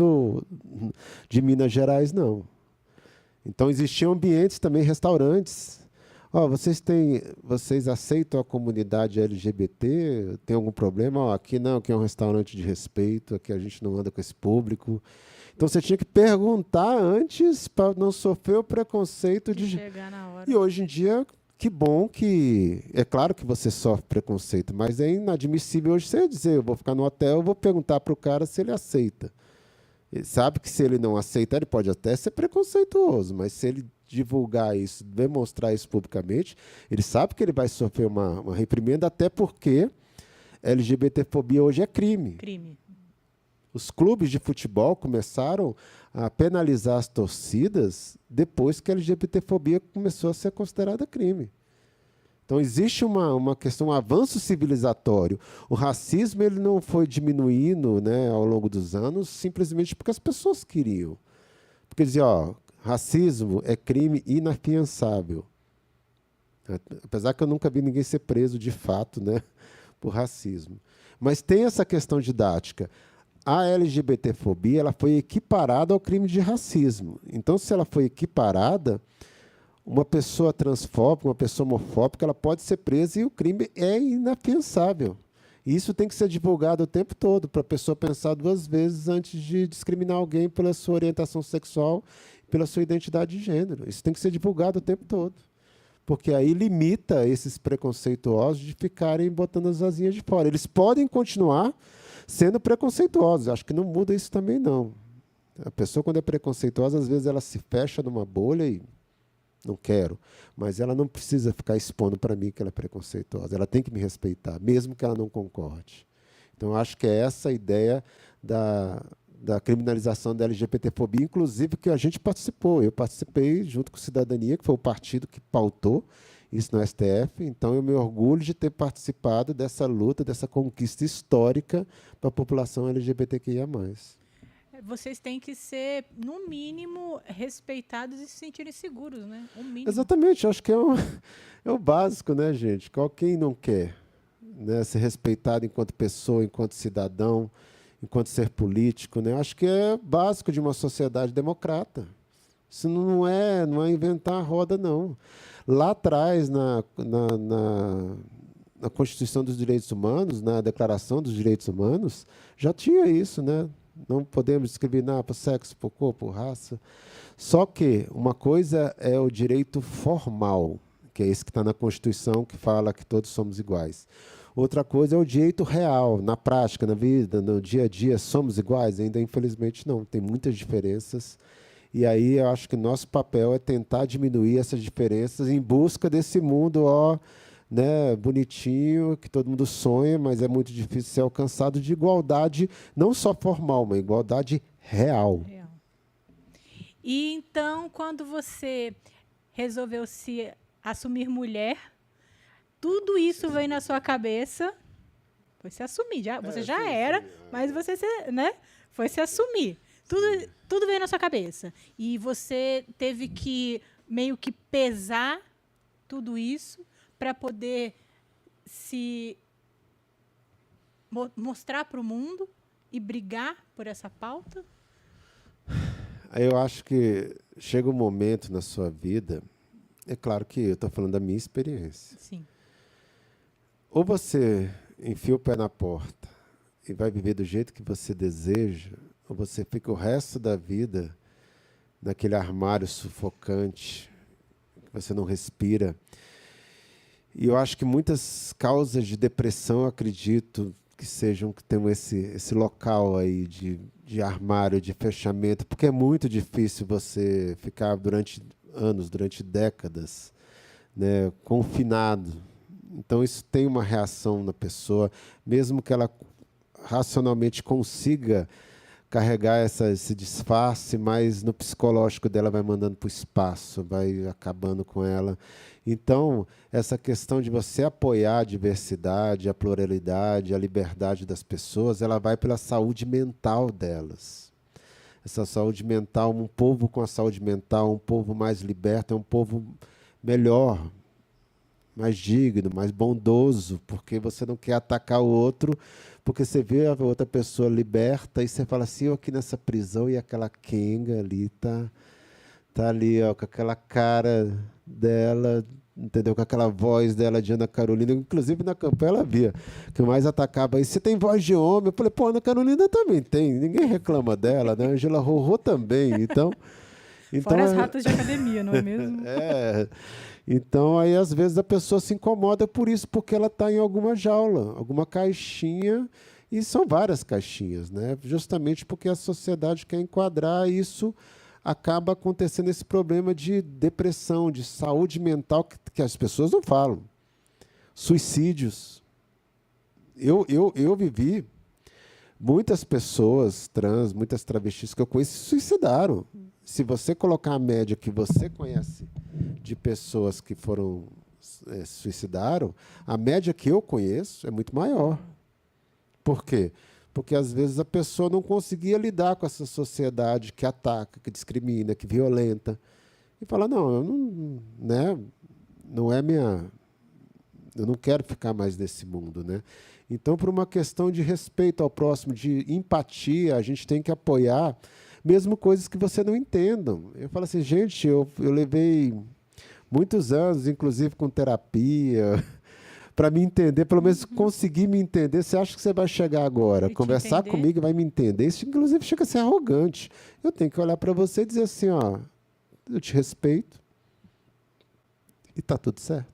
de Minas Gerais, não. Então, existiam ambientes também, restaurantes. Vocês aceitam a comunidade LGBT? Tem algum problema? Aqui não, aqui é um restaurante de respeito, aqui a gente não anda com esse público. Então, você tinha que perguntar antes para não sofrer o preconceito de chegar na hora. E hoje em dia, que bom que... É claro que você sofre preconceito, mas é inadmissível hoje você dizer, eu vou ficar no hotel, eu vou perguntar para o cara se ele aceita. Ele sabe que se ele não aceitar, ele pode até ser preconceituoso, mas se ele divulgar isso, demonstrar isso publicamente, ele sabe que ele vai sofrer uma reprimenda, até porque LGBTfobia hoje é crime. Os clubes de futebol começaram a penalizar as torcidas depois que a LGBTfobia começou a ser considerada crime. Então, existe uma questão, um avanço civilizatório. O racismo ele não foi diminuindo, né, ao longo dos anos simplesmente porque as pessoas queriam. Porque diziam, racismo é crime inafiançável. Apesar que eu nunca vi ninguém ser preso de fato, né, por racismo. Mas tem essa questão didática. A LGBTfobia ela foi equiparada ao crime de racismo. Então, se ela foi equiparada, uma pessoa transfóbica, uma pessoa homofóbica, ela pode ser presa e o crime é inafiançável. E isso tem que ser divulgado o tempo todo, para a pessoa pensar duas vezes antes de discriminar alguém pela sua orientação sexual, pela sua identidade de gênero. Isso tem que ser divulgado o tempo todo. Porque aí limita esses preconceituosos de ficarem botando as asinhas de fora. Eles podem continuar sendo preconceituosos. Acho que não muda isso também, não. A pessoa, quando é preconceituosa, às vezes ela se fecha numa bolha e não quero. Mas ela não precisa ficar expondo para mim que ela é preconceituosa. Ela tem que me respeitar, mesmo que ela não concorde. Então, acho que é essa a ideia da criminalização da LGBTfobia, inclusive que a gente participou. Eu participei junto com Cidadania, que foi o partido que pautou isso no STF. Então, eu me orgulho de ter participado dessa luta, dessa conquista histórica para a população LGBTQIA+. Vocês têm que ser, no mínimo, respeitados e se sentirem seguros, né? O mínimo. Exatamente, acho que é o básico, né, gente? Quem não quer, né, ser respeitado enquanto pessoa, enquanto cidadão, enquanto ser político, né? Acho que é básico de uma sociedade democrata. Isso não é inventar a roda, não. Lá atrás, na Constituição dos Direitos Humanos, na Declaração dos Direitos Humanos, já tinha isso, né? Não podemos discriminar por sexo, por cor, por raça. Só que uma coisa é o direito formal, que é esse que está na Constituição, que fala que todos somos iguais. Outra coisa é o direito real, na prática, na vida, no dia a dia. Somos iguais? Ainda, infelizmente, não. Tem muitas diferenças. E aí eu acho que nosso papel é tentar diminuir essas diferenças em busca desse mundo, né, bonitinho, que todo mundo sonha, mas é muito difícil ser alcançado, de igualdade, não só formal, mas igualdade real. E então, quando você resolveu se assumir mulher, tudo isso veio na sua cabeça. Foi se assumir. Você já era, mas você né, foi se assumir. Tudo veio na sua cabeça. E você teve que meio que pesar tudo isso para poder se mostrar para o mundo e brigar por essa pauta? Eu acho que chega um momento na sua vida, é claro que eu estou falando da minha experiência. Sim. Ou você enfia o pé na porta e vai viver do jeito que você deseja, ou você fica o resto da vida naquele armário sufocante, que você não respira. E eu acho que muitas causas de depressão, eu acredito, que sejam, que tenham esse local aí de armário, de fechamento, porque é muito difícil você ficar durante anos, durante décadas, né, confinado. Então isso tem uma reação na pessoa, mesmo que ela racionalmente consiga carregar esse disfarce, mas no psicológico dela vai mandando para o espaço, vai acabando com ela. Então, essa questão de você apoiar a diversidade, a pluralidade, a liberdade das pessoas, ela vai pela saúde mental delas. Essa saúde mental, um povo com a saúde mental, um povo mais liberto, é um povo melhor, mais digno, mais bondoso, porque você não quer atacar o outro, porque você vê a outra pessoa liberta e você fala assim, eu aqui nessa prisão e aquela Kenga ali tá ali, ó, com aquela cara dela, entendeu? Com aquela voz dela de Ana Carolina, inclusive na campanha ela via que mais atacava aí, você tem voz de homem, eu falei, pô, Ana Carolina também tem, ninguém reclama dela, né? Angela Rorô também, então Fora as ratas de academia, não é mesmo? Então, aí, às vezes, a pessoa se incomoda por isso, porque ela está em alguma jaula, alguma caixinha, e são várias caixinhas, né? Justamente porque a sociedade quer enquadrar isso, acaba acontecendo esse problema de depressão, de saúde mental, que as pessoas não falam. Suicídios. Eu vivi muitas pessoas trans, muitas travestis que eu conheço se suicidaram. Se você colocar a média que você conhece de pessoas que foram se suicidaram, a média que eu conheço é muito maior. Por quê? Porque às vezes a pessoa não conseguia lidar com essa sociedade que ataca, que discrimina, que violenta. E fala, não, eu não, né, não é minha... Eu não quero ficar mais nesse mundo, né? Então, por uma questão de respeito ao próximo, de empatia, a gente tem que apoiar, mesmo coisas que você não entenda. Eu falo assim, gente, eu levei muitos anos, inclusive com terapia, para me entender, pelo menos conseguir me entender. Você acha que você vai chegar agora, conversar comigo e vai me entender? Isso, inclusive, chega a ser arrogante. Eu tenho que olhar para você e dizer assim, ó, eu te respeito e está tudo certo.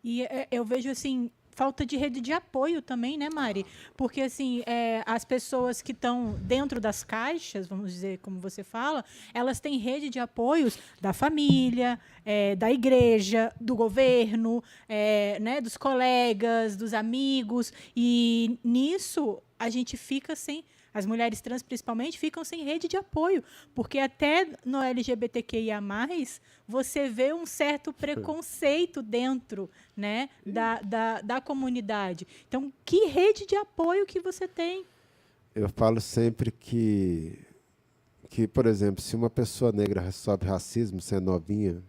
E eu vejo, assim, falta de rede de apoio também, né, Mari? Porque, assim, as pessoas que estão dentro das caixas, vamos dizer, como você fala, elas têm rede de apoios da família, da igreja, do governo, né, dos colegas, dos amigos. E nisso a gente fica sem... As mulheres trans, principalmente, ficam sem rede de apoio, porque até no LGBTQIA+, você vê um certo preconceito dentro, né, da comunidade. Então, que rede de apoio que você tem? Eu falo sempre que, por exemplo, se uma pessoa negra sofre racismo, você é novinha,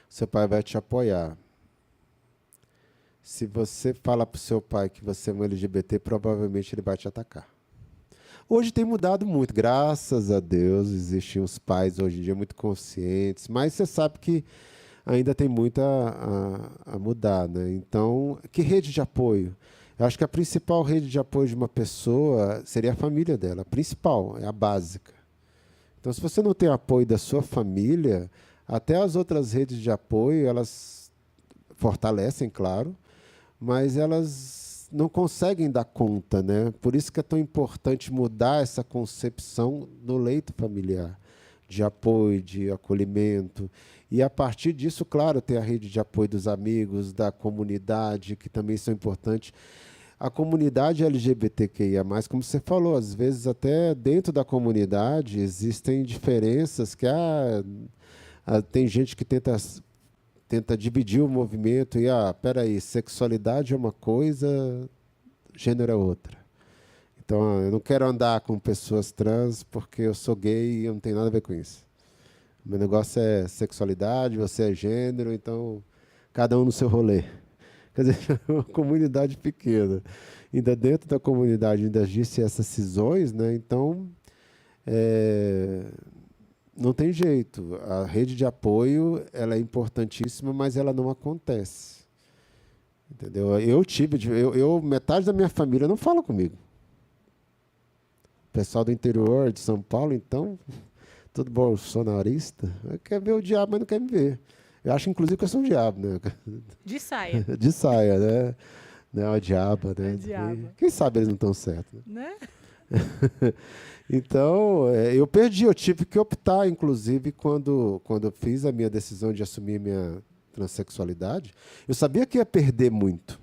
seu pai vai te apoiar. Se você fala para o seu pai que você é um LGBT, provavelmente ele vai te atacar. Hoje tem mudado muito, graças a Deus, existem os pais hoje em dia muito conscientes, mas você sabe que ainda tem muito a mudar, né? Então, que rede de apoio? Eu acho que a principal rede de apoio de uma pessoa seria a família dela, a principal, é a básica. Então, se você não tem apoio da sua família, até as outras redes de apoio, elas fortalecem, claro, mas elas não conseguem dar conta, né? Por isso que é tão importante mudar essa concepção no leito familiar, de apoio, de acolhimento. E, a partir disso, claro, ter a rede de apoio dos amigos, da comunidade, que também são importantes. a comunidade LGBTQIA+, como você falou, às vezes até dentro da comunidade existem diferenças que tem gente que tenta dividir o movimento e, peraí, sexualidade é uma coisa, gênero é outra. Então, eu não quero andar com pessoas trans porque eu sou gay e eu não tenho nada a ver com isso. Meu negócio é sexualidade, você é gênero, então cada um no seu rolê. Quer dizer, é uma comunidade pequena. Ainda dentro da comunidade ainda existem essas cisões, né? Então, não tem jeito. A rede de apoio ela é importantíssima, mas ela não acontece. Entendeu? Metade da minha família não fala comigo. O pessoal do interior de São Paulo, então, tudo bolsonarista, quer ver o diabo, mas não quer me ver. Eu acho, inclusive, que eu sou um diabo, né? De saia. De saia, né? Não, a diaba, né? A diaba. Quem sabe eles não estão certos. Né? Então, eu perdi, eu tive que optar, inclusive, quando eu fiz a minha decisão de assumir minha transexualidade, eu sabia que ia perder muito.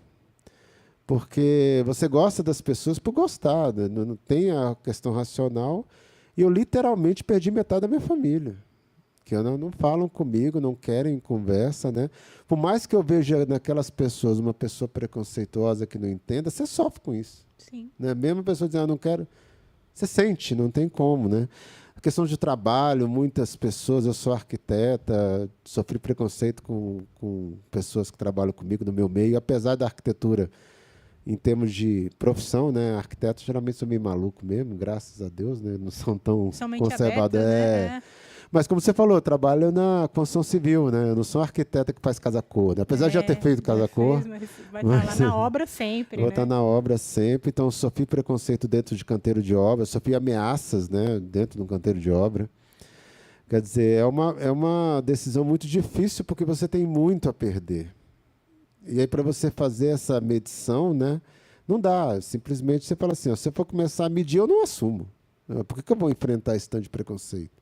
Porque você gosta das pessoas por gostar, né? Não tem a questão racional. E eu literalmente perdi metade da minha família. Que não falam comigo, não querem conversa, né? Por mais que eu veja naquelas pessoas uma pessoa preconceituosa que não entenda, você sofre com isso. Sim. Né? Mesmo a pessoa dizendo, não quero, você sente, não tem como, né? A questão de trabalho, muitas pessoas, eu sou arquiteta, sofri preconceito com pessoas que trabalham comigo no meu meio, apesar da arquitetura, em termos de profissão, né? Arquitetos geralmente são meio malucos mesmo, graças a Deus, né? Não são tão conservadores. Né? Mas, como você falou, eu trabalho na construção civil, né? Eu não sou arquiteta que faz casa-cor, né? Apesar de já ter feito casa-cor. Vai estar lá na obra sempre, vou estar na obra sempre. Então, eu sofri preconceito dentro de canteiro de obra, sofri ameaças, né? Dentro do canteiro de obra. Quer dizer, é uma decisão muito difícil porque você tem muito a perder. E aí, para você fazer essa medição, né? Não dá. Simplesmente você fala assim, se eu for começar a medir, eu não assumo. Por que eu vou enfrentar esse tanto de preconceito?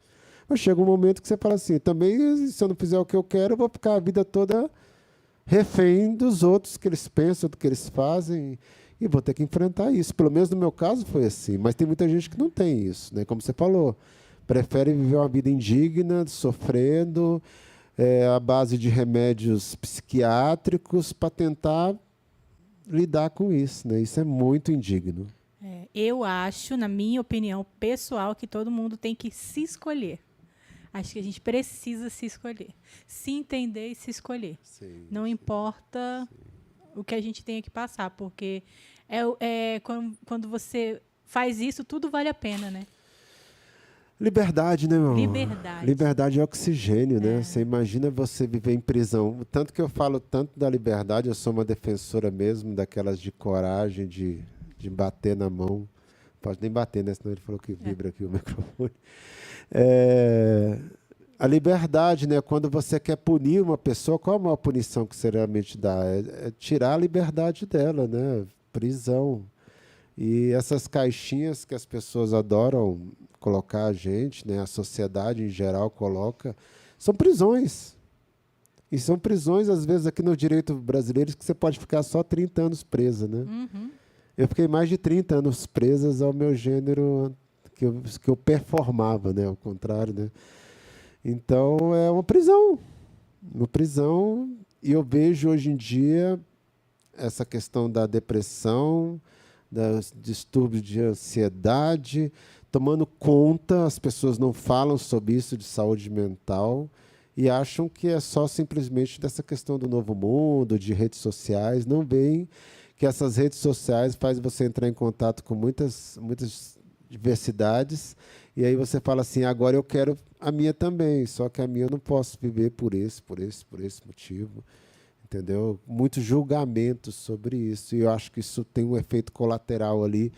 Mas chega um momento que você fala assim, também, se eu não fizer o que eu quero, eu vou ficar a vida toda refém dos outros, que eles pensam, do que eles fazem, e vou ter que enfrentar isso. Pelo menos no meu caso foi assim, mas tem muita gente que não tem isso, né? Como você falou, prefere viver uma vida indigna, sofrendo, à base de remédios psiquiátricos para tentar lidar com isso, né? Isso é muito indigno. Eu acho, na minha opinião pessoal, que todo mundo tem que se escolher. Acho que a gente precisa se escolher. Se entender e se escolher. Sim, não importa o que a gente tenha que passar, porque quando você faz isso, tudo vale a pena, né? Liberdade, né, meu amor? Liberdade. Liberdade é oxigênio, né? Você imagina você viver em prisão. Tanto que eu falo tanto da liberdade, eu sou uma defensora mesmo, daquelas de coragem, de bater na mão. Pode nem bater, né? Senão ele falou que vibra aqui o microfone. A liberdade, né? Quando você quer punir uma pessoa, qual a maior punição que você realmente dá? É tirar a liberdade dela, né? Prisão. E essas caixinhas que as pessoas adoram colocar a gente, né? A sociedade em geral coloca, são prisões. E são prisões, às vezes, aqui no direito brasileiro, que você pode ficar só 30 anos presa, né? Uhum. Eu fiquei mais de 30 anos presas ao meu gênero que eu performava, né? Ao contrário, né? Então, é uma prisão. Uma prisão. E eu vejo hoje em dia essa questão da depressão, dos distúrbios de ansiedade, tomando conta, as pessoas não falam sobre isso de saúde mental e acham que é só simplesmente dessa questão do novo mundo, de redes sociais, não veem que essas redes sociais fazem você entrar em contato com muitas diversidades e aí você fala assim, agora eu quero a minha também, só que a minha eu não posso viver por esse motivo. Entendeu? Muitos julgamentos sobre isso. E eu acho que isso tem um efeito colateral ali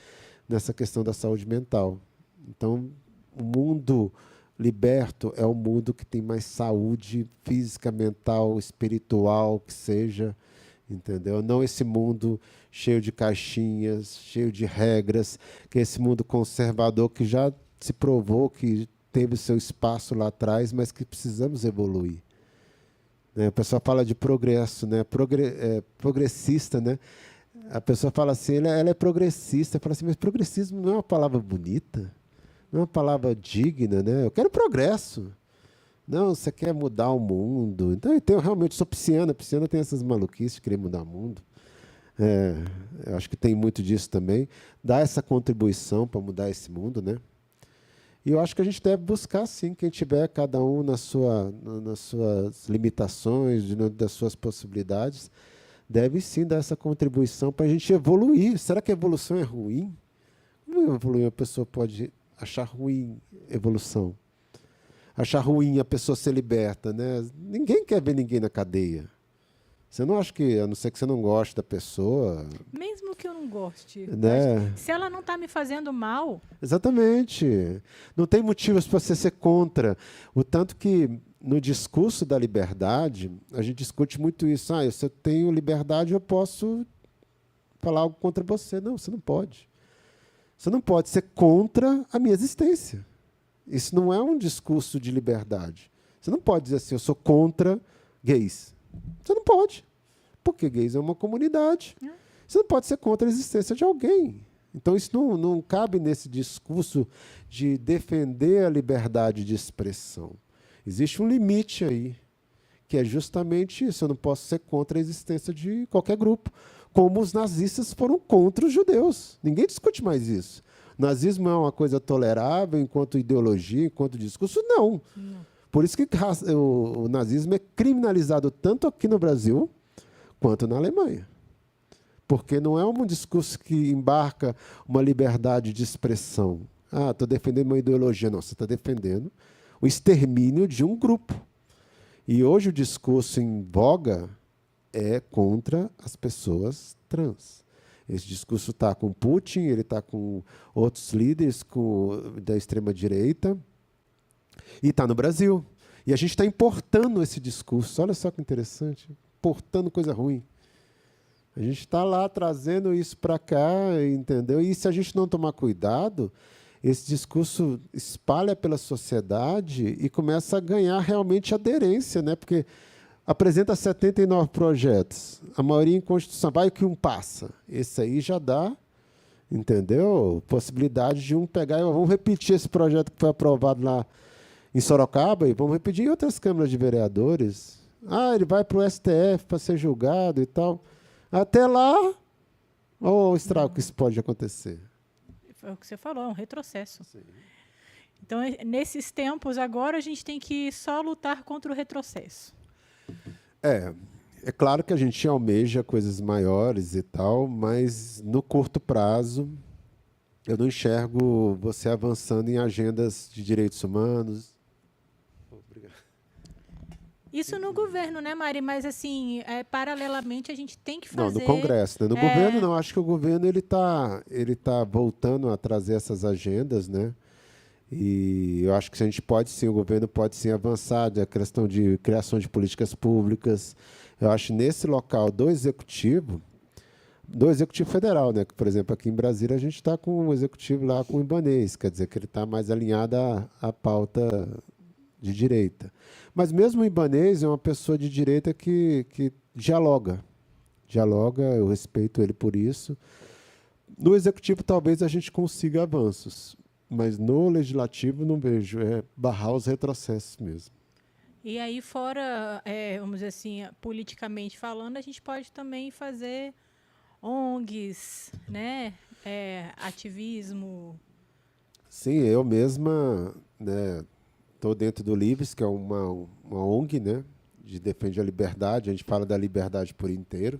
nessa questão da saúde mental. Então, o mundo liberto é um mundo que tem mais saúde física, mental, espiritual, que seja. Entendeu? Não esse mundo cheio de caixinhas, cheio de regras, que é esse mundo conservador que já se provou que teve seu espaço lá atrás, mas que precisamos evoluir. O pessoal fala de progresso, né? Progressista, né? A pessoa fala assim, ela é progressista. Fala assim, mas progressismo não é uma palavra bonita? Não é uma palavra digna, né? Eu quero progresso. Não, você quer mudar o mundo. Então, eu realmente sou pisciana. Pisciana tem essas maluquices de querer mudar o mundo. Eu acho que tem muito disso também. Dar essa contribuição para mudar esse mundo, né? E eu acho que a gente deve buscar, sim, quem tiver, cada um nas suas limitações, das suas possibilidades, deve sim dar essa contribuição para a gente evoluir. Será que a evolução é ruim? Como evoluir? A pessoa pode achar ruim evolução. Achar ruim a pessoa ser liberta, né? Ninguém quer ver ninguém na cadeia. Você não acha que, a não ser que você não goste da pessoa... Mesmo que eu não goste, Né? se ela não está me fazendo mal... Exatamente. Não tem motivos para você ser contra. O tanto que, no discurso da liberdade, a gente discute muito isso. Se eu tenho liberdade, eu posso falar algo contra você. Não, você não pode. Você não pode ser contra a minha existência. Isso não é um discurso de liberdade. Você não pode dizer assim, eu sou contra gays. Você não pode. Porque gays é uma comunidade. Você não pode ser contra a existência de alguém. Então, isso não cabe nesse discurso de defender a liberdade de expressão. Existe um limite aí, que é justamente isso. Eu não posso ser contra a existência de qualquer grupo, como os nazistas foram contra os judeus. Ninguém discute mais isso. O nazismo é uma coisa tolerável enquanto ideologia, enquanto discurso? Não. Por isso que o nazismo é criminalizado tanto aqui no Brasil quanto na Alemanha. Porque não é um discurso que embarca uma liberdade de expressão. Estou defendendo uma ideologia. Não, você está defendendo o extermínio de um grupo. E hoje o discurso em voga é contra as pessoas trans. Esse discurso está com Putin, ele está com outros líderes da extrema-direita, e está no Brasil. E a gente está importando esse discurso. Olha só que interessante. Importando coisa ruim. A gente está lá trazendo isso para cá, entendeu? E se a gente não tomar cuidado, esse discurso espalha pela sociedade e começa a ganhar realmente aderência, né? Porque apresenta 79 projetos, a maioria em Constituição. Vai que um passa. Esse aí já dá, entendeu? Possibilidade de um pegar e vamos repetir esse projeto que foi aprovado lá em Sorocaba e vamos repetir em outras câmaras de vereadores. Ele vai para o STF para ser julgado e tal. Até lá, olha o estrago que isso pode acontecer. É o que você falou, é um retrocesso. Sim. Então, nesses tempos agora, a gente tem que só lutar contra o retrocesso. É claro que a gente almeja coisas maiores e tal, mas no curto prazo eu não enxergo você avançando em agendas de direitos humanos. Obrigado. Isso no governo, né, Mari? Mas, assim, paralelamente, a gente tem que fazer... Não, no Congresso. Né? No governo, não. Acho que o governo ele tá voltando a trazer essas agendas, né? E eu acho que a gente pode sim, o governo pode sim avançar na questão de criação de políticas públicas. Eu acho nesse local do executivo federal, né? Que, por exemplo, aqui em Brasília a gente está com um executivo lá com o Ibanez, quer dizer que ele está mais alinhado à pauta de direita. Mas mesmo o Ibanez é uma pessoa de direita que dialoga. Eu respeito ele por isso. No executivo talvez a gente consiga avanços. Mas no legislativo não vejo, barrar os retrocessos mesmo. E aí, fora, vamos dizer assim, politicamente falando, a gente pode também fazer ONGs, né? Ativismo. Sim, eu mesma estou dentro do Livres, que é uma ONG, né, de defende a liberdade. A gente fala da liberdade por inteiro,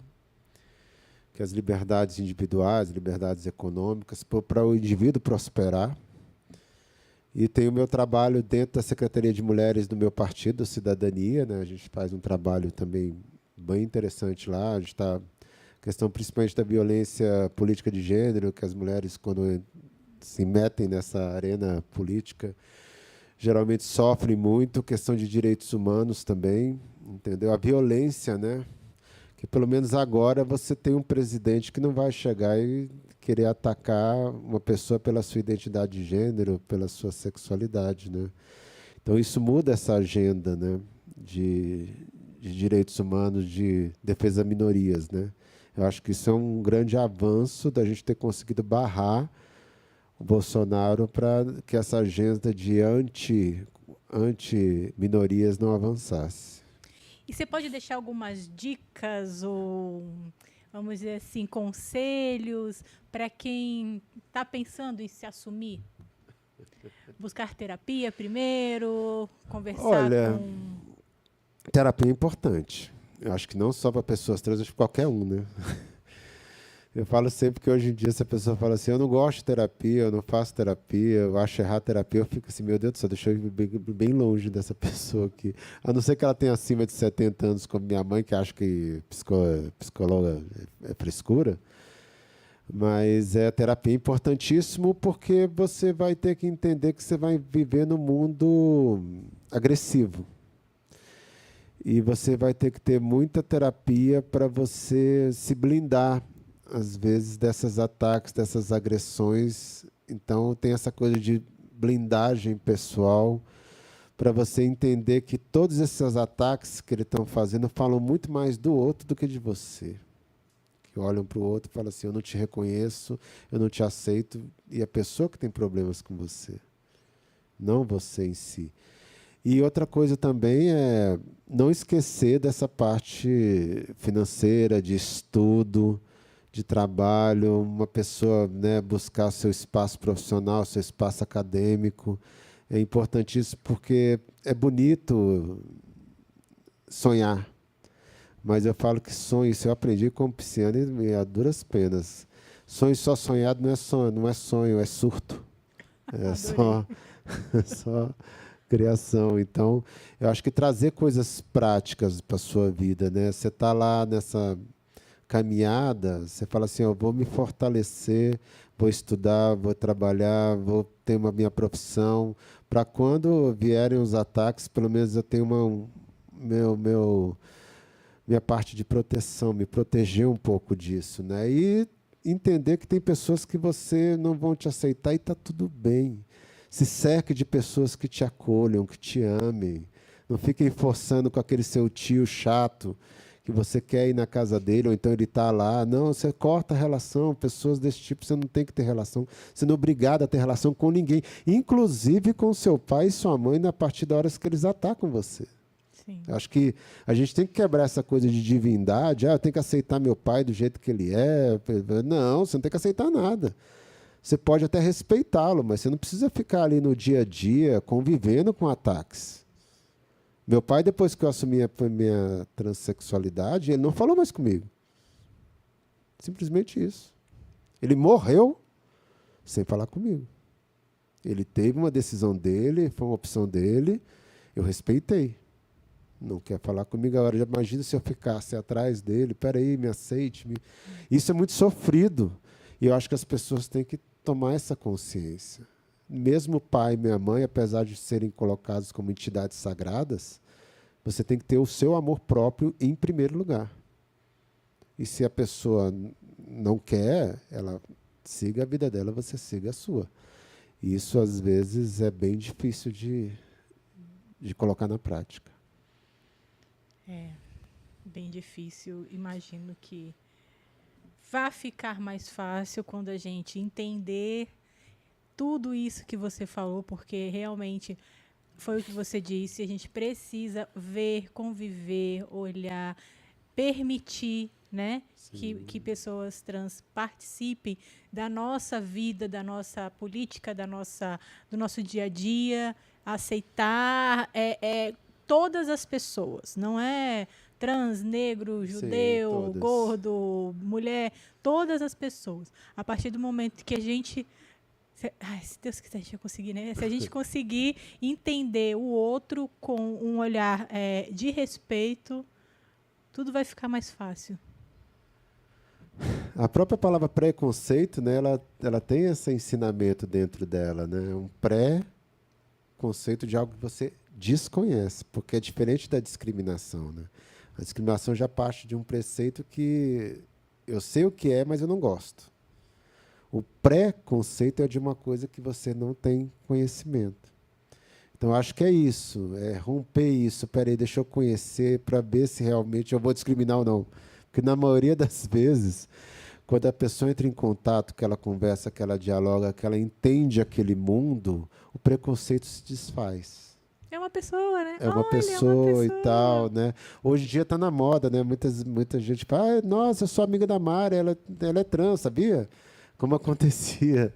que as liberdades individuais, liberdades econômicas, para o indivíduo prosperar. E tenho o meu trabalho dentro da Secretaria de Mulheres do meu partido, Cidadania, né? A gente faz um trabalho também bem interessante lá. A gente está questão principalmente da violência política de gênero, que as mulheres, quando se metem nessa arena política, geralmente sofrem muito. Questão de direitos humanos também, entendeu? A violência, né? Que pelo menos agora você tem um presidente que não vai chegar e querer atacar uma pessoa pela sua identidade de gênero, pela sua sexualidade, né? Então isso muda essa agenda, né, de direitos humanos, de defesa a minorias, né? Eu acho que isso é um grande avanço da gente ter conseguido barrar o Bolsonaro para que essa agenda de anti-minorias não avançasse. E você pode deixar algumas dicas ou, vamos dizer assim, conselhos para quem está pensando em se assumir? Buscar terapia primeiro, conversar Olha, com... terapia é importante. Eu acho que não só para pessoas trans, mas para qualquer um, né? Eu falo sempre que hoje em dia, se a pessoa fala assim, eu não gosto de terapia, eu não faço terapia, eu acho errado terapia, eu fico assim, meu Deus do céu, deixa eu ir bem longe dessa pessoa aqui. A não ser que ela tenha acima de 70 anos, como minha mãe, que acha que psicóloga é frescura. Mas terapia é importantíssimo porque você vai ter que entender que você vai viver num mundo agressivo. E você vai ter que ter muita terapia para você se blindar, às vezes, desses ataques, dessas agressões. Então, tem essa coisa de blindagem pessoal para você entender que todos esses ataques que eles estão fazendo falam muito mais do outro do que de você. Que olham para o outro e falam assim, eu não te reconheço, eu não te aceito, e a pessoa que tem problemas com você, não você em si. E outra coisa também é não esquecer dessa parte financeira, de estudo, de trabalho, uma pessoa, né, buscar seu espaço profissional, seu espaço acadêmico. É importantíssimo porque é bonito sonhar, mas eu falo que sonho, isso eu aprendi com o Pisciano e a duras penas. Sonho só sonhado não é sonho, é surto. É só, só criação. Então, eu acho que trazer coisas práticas para a sua vida, né? Você está lá nessa caminhada, você fala assim, eu vou me fortalecer, vou estudar, vou trabalhar, vou ter uma minha profissão, para quando vierem os ataques, pelo menos eu tenho minha parte de proteção, me proteger um pouco disso, né? E entender que tem pessoas que você não vão te aceitar e está tudo bem. Se cerque de pessoas que te acolham, que te amem. Não fiquem forçando com aquele seu tio chato que você quer ir na casa dele, ou então ele está lá. Não, você corta a relação. Pessoas desse tipo, você não tem que ter relação. Você não é obrigado a ter relação com ninguém. Inclusive com seu pai e sua mãe, a partir da hora que eles atacam você. Sim. Acho que a gente tem que quebrar essa coisa de divindade. Eu tenho que aceitar meu pai do jeito que ele é. Não, você não tem que aceitar nada. Você pode até respeitá-lo, mas você não precisa ficar ali no dia a dia convivendo com ataques. Meu pai, depois que eu assumi a minha transexualidade, ele não falou mais comigo. Simplesmente isso. Ele morreu sem falar comigo. Ele teve uma decisão dele, foi uma opção dele, eu respeitei. Não quer falar comigo agora. Já imagina se eu ficasse atrás dele, peraí, me aceite. Isso é muito sofrido. E eu acho que as pessoas têm que tomar essa consciência. Mesmo o pai e minha mãe, apesar de serem colocados como entidades sagradas, você tem que ter o seu amor próprio em primeiro lugar. E se a pessoa não quer, ela siga a vida dela, você siga a sua. E isso, às vezes, é bem difícil de colocar na prática. É bem difícil. Imagino que vai ficar mais fácil quando a gente entender tudo isso que você falou, porque realmente foi o que você disse, a gente precisa ver, conviver, olhar, permitir, né, que pessoas trans participem da nossa vida, da nossa política, do nosso dia a dia, aceitar todas as pessoas, não é trans, negro, judeu, Sim, gordo, mulher, todas as pessoas. A partir do momento que a gente... se Deus quiser, a gente vai conseguir, né? Se a gente conseguir entender o outro com um olhar de respeito, tudo vai ficar mais fácil. A própria palavra preconceito, né, ela tem esse ensinamento dentro dela, né? Um pré-conceito de algo que você desconhece, porque é diferente da discriminação, né? A discriminação já parte de um preceito que eu sei o que é, mas eu não gosto. O pré-conceito é de uma coisa que você não tem conhecimento. Então, acho que é isso, é romper isso. Peraí, deixa eu conhecer para ver se realmente eu vou discriminar ou não. Porque na maioria das vezes, quando a pessoa entra em contato, que ela conversa, que ela dialoga, que ela entende aquele mundo, o preconceito se desfaz. É uma pessoa, né? É uma Olha, é uma pessoa e pessoa. tal, né? Hoje em dia está na moda, né? Muita gente fala, nossa, eu sou amiga da Mari, ela é trans, sabia? Como acontecia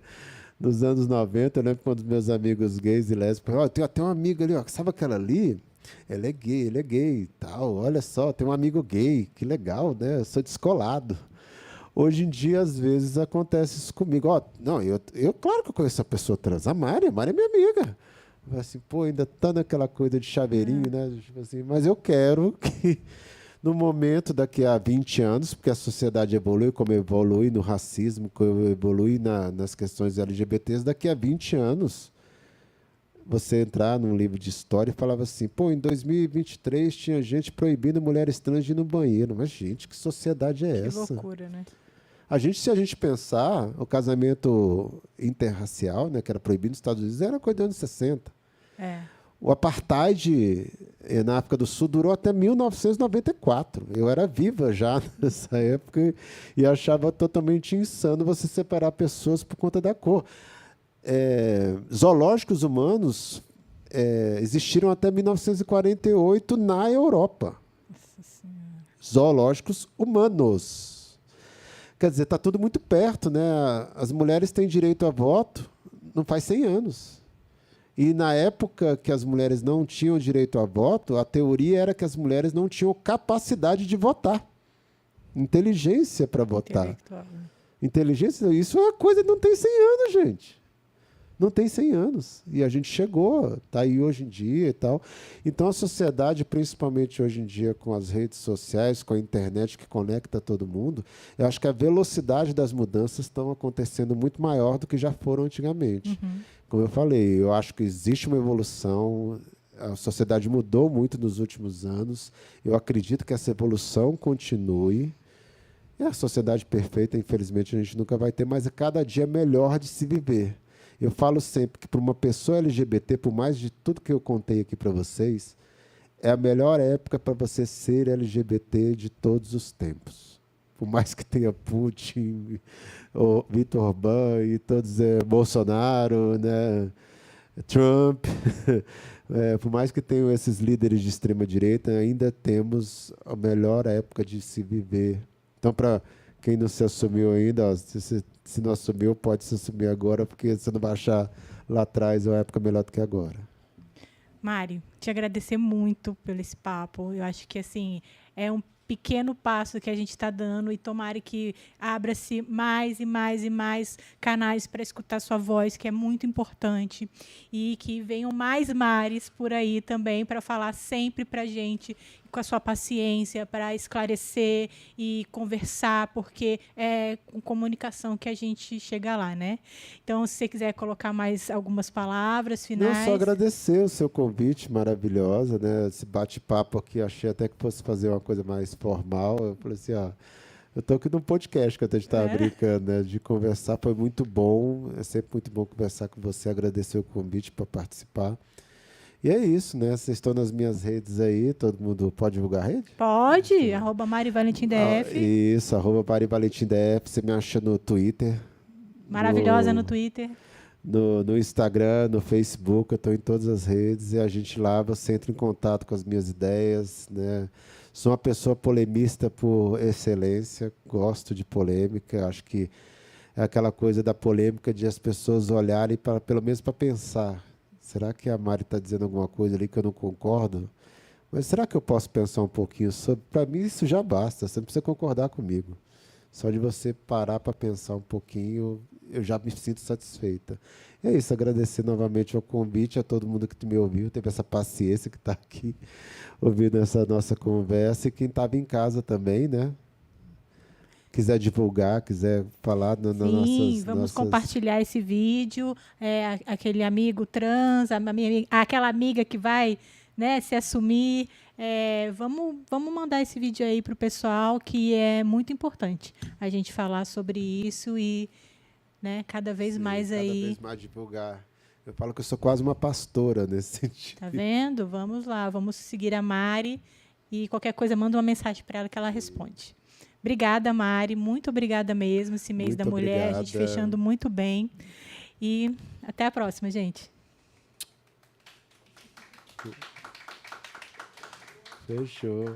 nos anos 90, eu lembro quando meus amigos gays e lésbicos, ó, tem até uma amiga ali, ó, sabe aquela ali? Ela é gay, ele é gay e tal, olha só, tem um amigo gay, que legal, né? Eu sou descolado. Hoje em dia, às vezes, acontece isso comigo. Ó, não, claro que eu conheço a pessoa trans. A Mari é minha amiga. Assim, pô, ainda tá naquela coisa de chaveirinho, né? Tipo assim, mas eu quero que, no momento, daqui a 20 anos, porque a sociedade evolui, como evolui no racismo, como evolui nas questões LGBTs, daqui a 20 anos, você entrar num livro de história e falava assim, pô, em 2023 tinha gente proibindo mulheres trans de ir no banheiro. Mas, gente, que sociedade é Que essa? loucura, né? Se a gente pensar, o casamento interracial, né, que era proibido nos Estados Unidos, era coisa dos anos 60. É. O apartheid na África do Sul durou até 1994. Eu era viva já nessa época e achava totalmente insano você separar pessoas por conta da cor. Zoológicos humanos existiram até 1948 na Europa. Nossa Senhora. Zoológicos humanos. Quer dizer, está tudo muito perto, né? As mulheres têm direito a voto não faz 100 anos. E na época que as mulheres não tinham direito a voto, a teoria era que as mulheres não tinham capacidade de votar. Inteligência para votar. Intelectual, né? Inteligência, isso é uma coisa que não tem 100 anos, gente. Não tem 100 anos. E a gente chegou, está aí hoje em dia e tal. Então, a sociedade, principalmente hoje em dia, com as redes sociais, com a internet que conecta todo mundo, eu acho que a velocidade das mudanças estão acontecendo muito maior do que já foram antigamente. Como eu falei, eu acho que existe uma evolução, a sociedade mudou muito nos últimos anos, eu acredito que essa evolução continue. E a sociedade perfeita, infelizmente, a gente nunca vai ter, mas é cada dia melhor de se viver. Eu falo sempre que para uma pessoa LGBT, por mais de tudo que eu contei aqui para vocês, é a melhor época para você ser LGBT de todos os tempos. Por mais que tenha Putin, o Vitor Orbán e todos, Bolsonaro, né, Trump, por mais que tenham esses líderes de extrema direita, ainda temos a melhor época de se viver. Então, para quem não se assumiu ainda, ó, se não assumiu, pode se assumir agora, porque você não vai achar lá atrás uma época melhor do que agora. Mari, te agradecer muito pelo esse papo. Eu acho que assim é um pequeno passo que a gente está dando e tomara que abra-se mais e mais e mais canais para escutar sua voz, que é muito importante, e que venham mais Maris por aí também para falar sempre para a gente com a sua paciência, para esclarecer e conversar, porque é com comunicação que a gente chega lá, né? Então, se você quiser colocar mais algumas palavras finais. Não, só agradecer o seu convite maravilhosa, né? Esse bate-papo aqui, achei até que fosse fazer uma coisa mais formal. Eu falei assim, ó, eu estou aqui num podcast que a gente estava brincando, né? De conversar, foi muito bom. É sempre muito bom conversar com você, agradecer o convite para participar. E é isso, né? Vocês estão nas minhas redes aí, todo mundo pode divulgar a rede? Pode, @MariValentimDF. Isso, @MariValentimDF. Você me acha no Twitter. Maravilhosa no Twitter. No Instagram, no Facebook, eu estou em todas as redes e a gente lá, você entra em contato com as minhas ideias, né? Sou uma pessoa polemista por excelência, gosto de polêmica, acho que é aquela coisa da polêmica de as pessoas olharem, pelo menos para pensar. Será que a Mari está dizendo alguma coisa ali que eu não concordo? Mas será que eu posso pensar um pouquinho sobre? Para mim isso já basta, você não precisa concordar comigo. Só de você parar para pensar um pouquinho, eu já me sinto satisfeita. É isso, agradecer novamente o convite a todo mundo que me ouviu, teve essa paciência que está aqui ouvindo essa nossa conversa, e quem estava em casa também, né? Quiser divulgar, quiser falar Sim, vamos compartilhar esse vídeo. Aquele amigo trans, aquela amiga que vai, né, se assumir. Vamos mandar esse vídeo aí para o pessoal, que é muito importante a gente falar sobre isso e, né, cada vez mais aí. Cada vez mais divulgar. Eu falo que eu sou quase uma pastora nesse sentido. Tá vendo? Vamos lá, vamos seguir a Mari e qualquer coisa manda uma mensagem para ela que ela responde. Obrigada, Mari. Muito obrigada mesmo. Esse mês Muito da mulher, a gente obrigada. fechando muito bem. E até a próxima, gente. Fechou.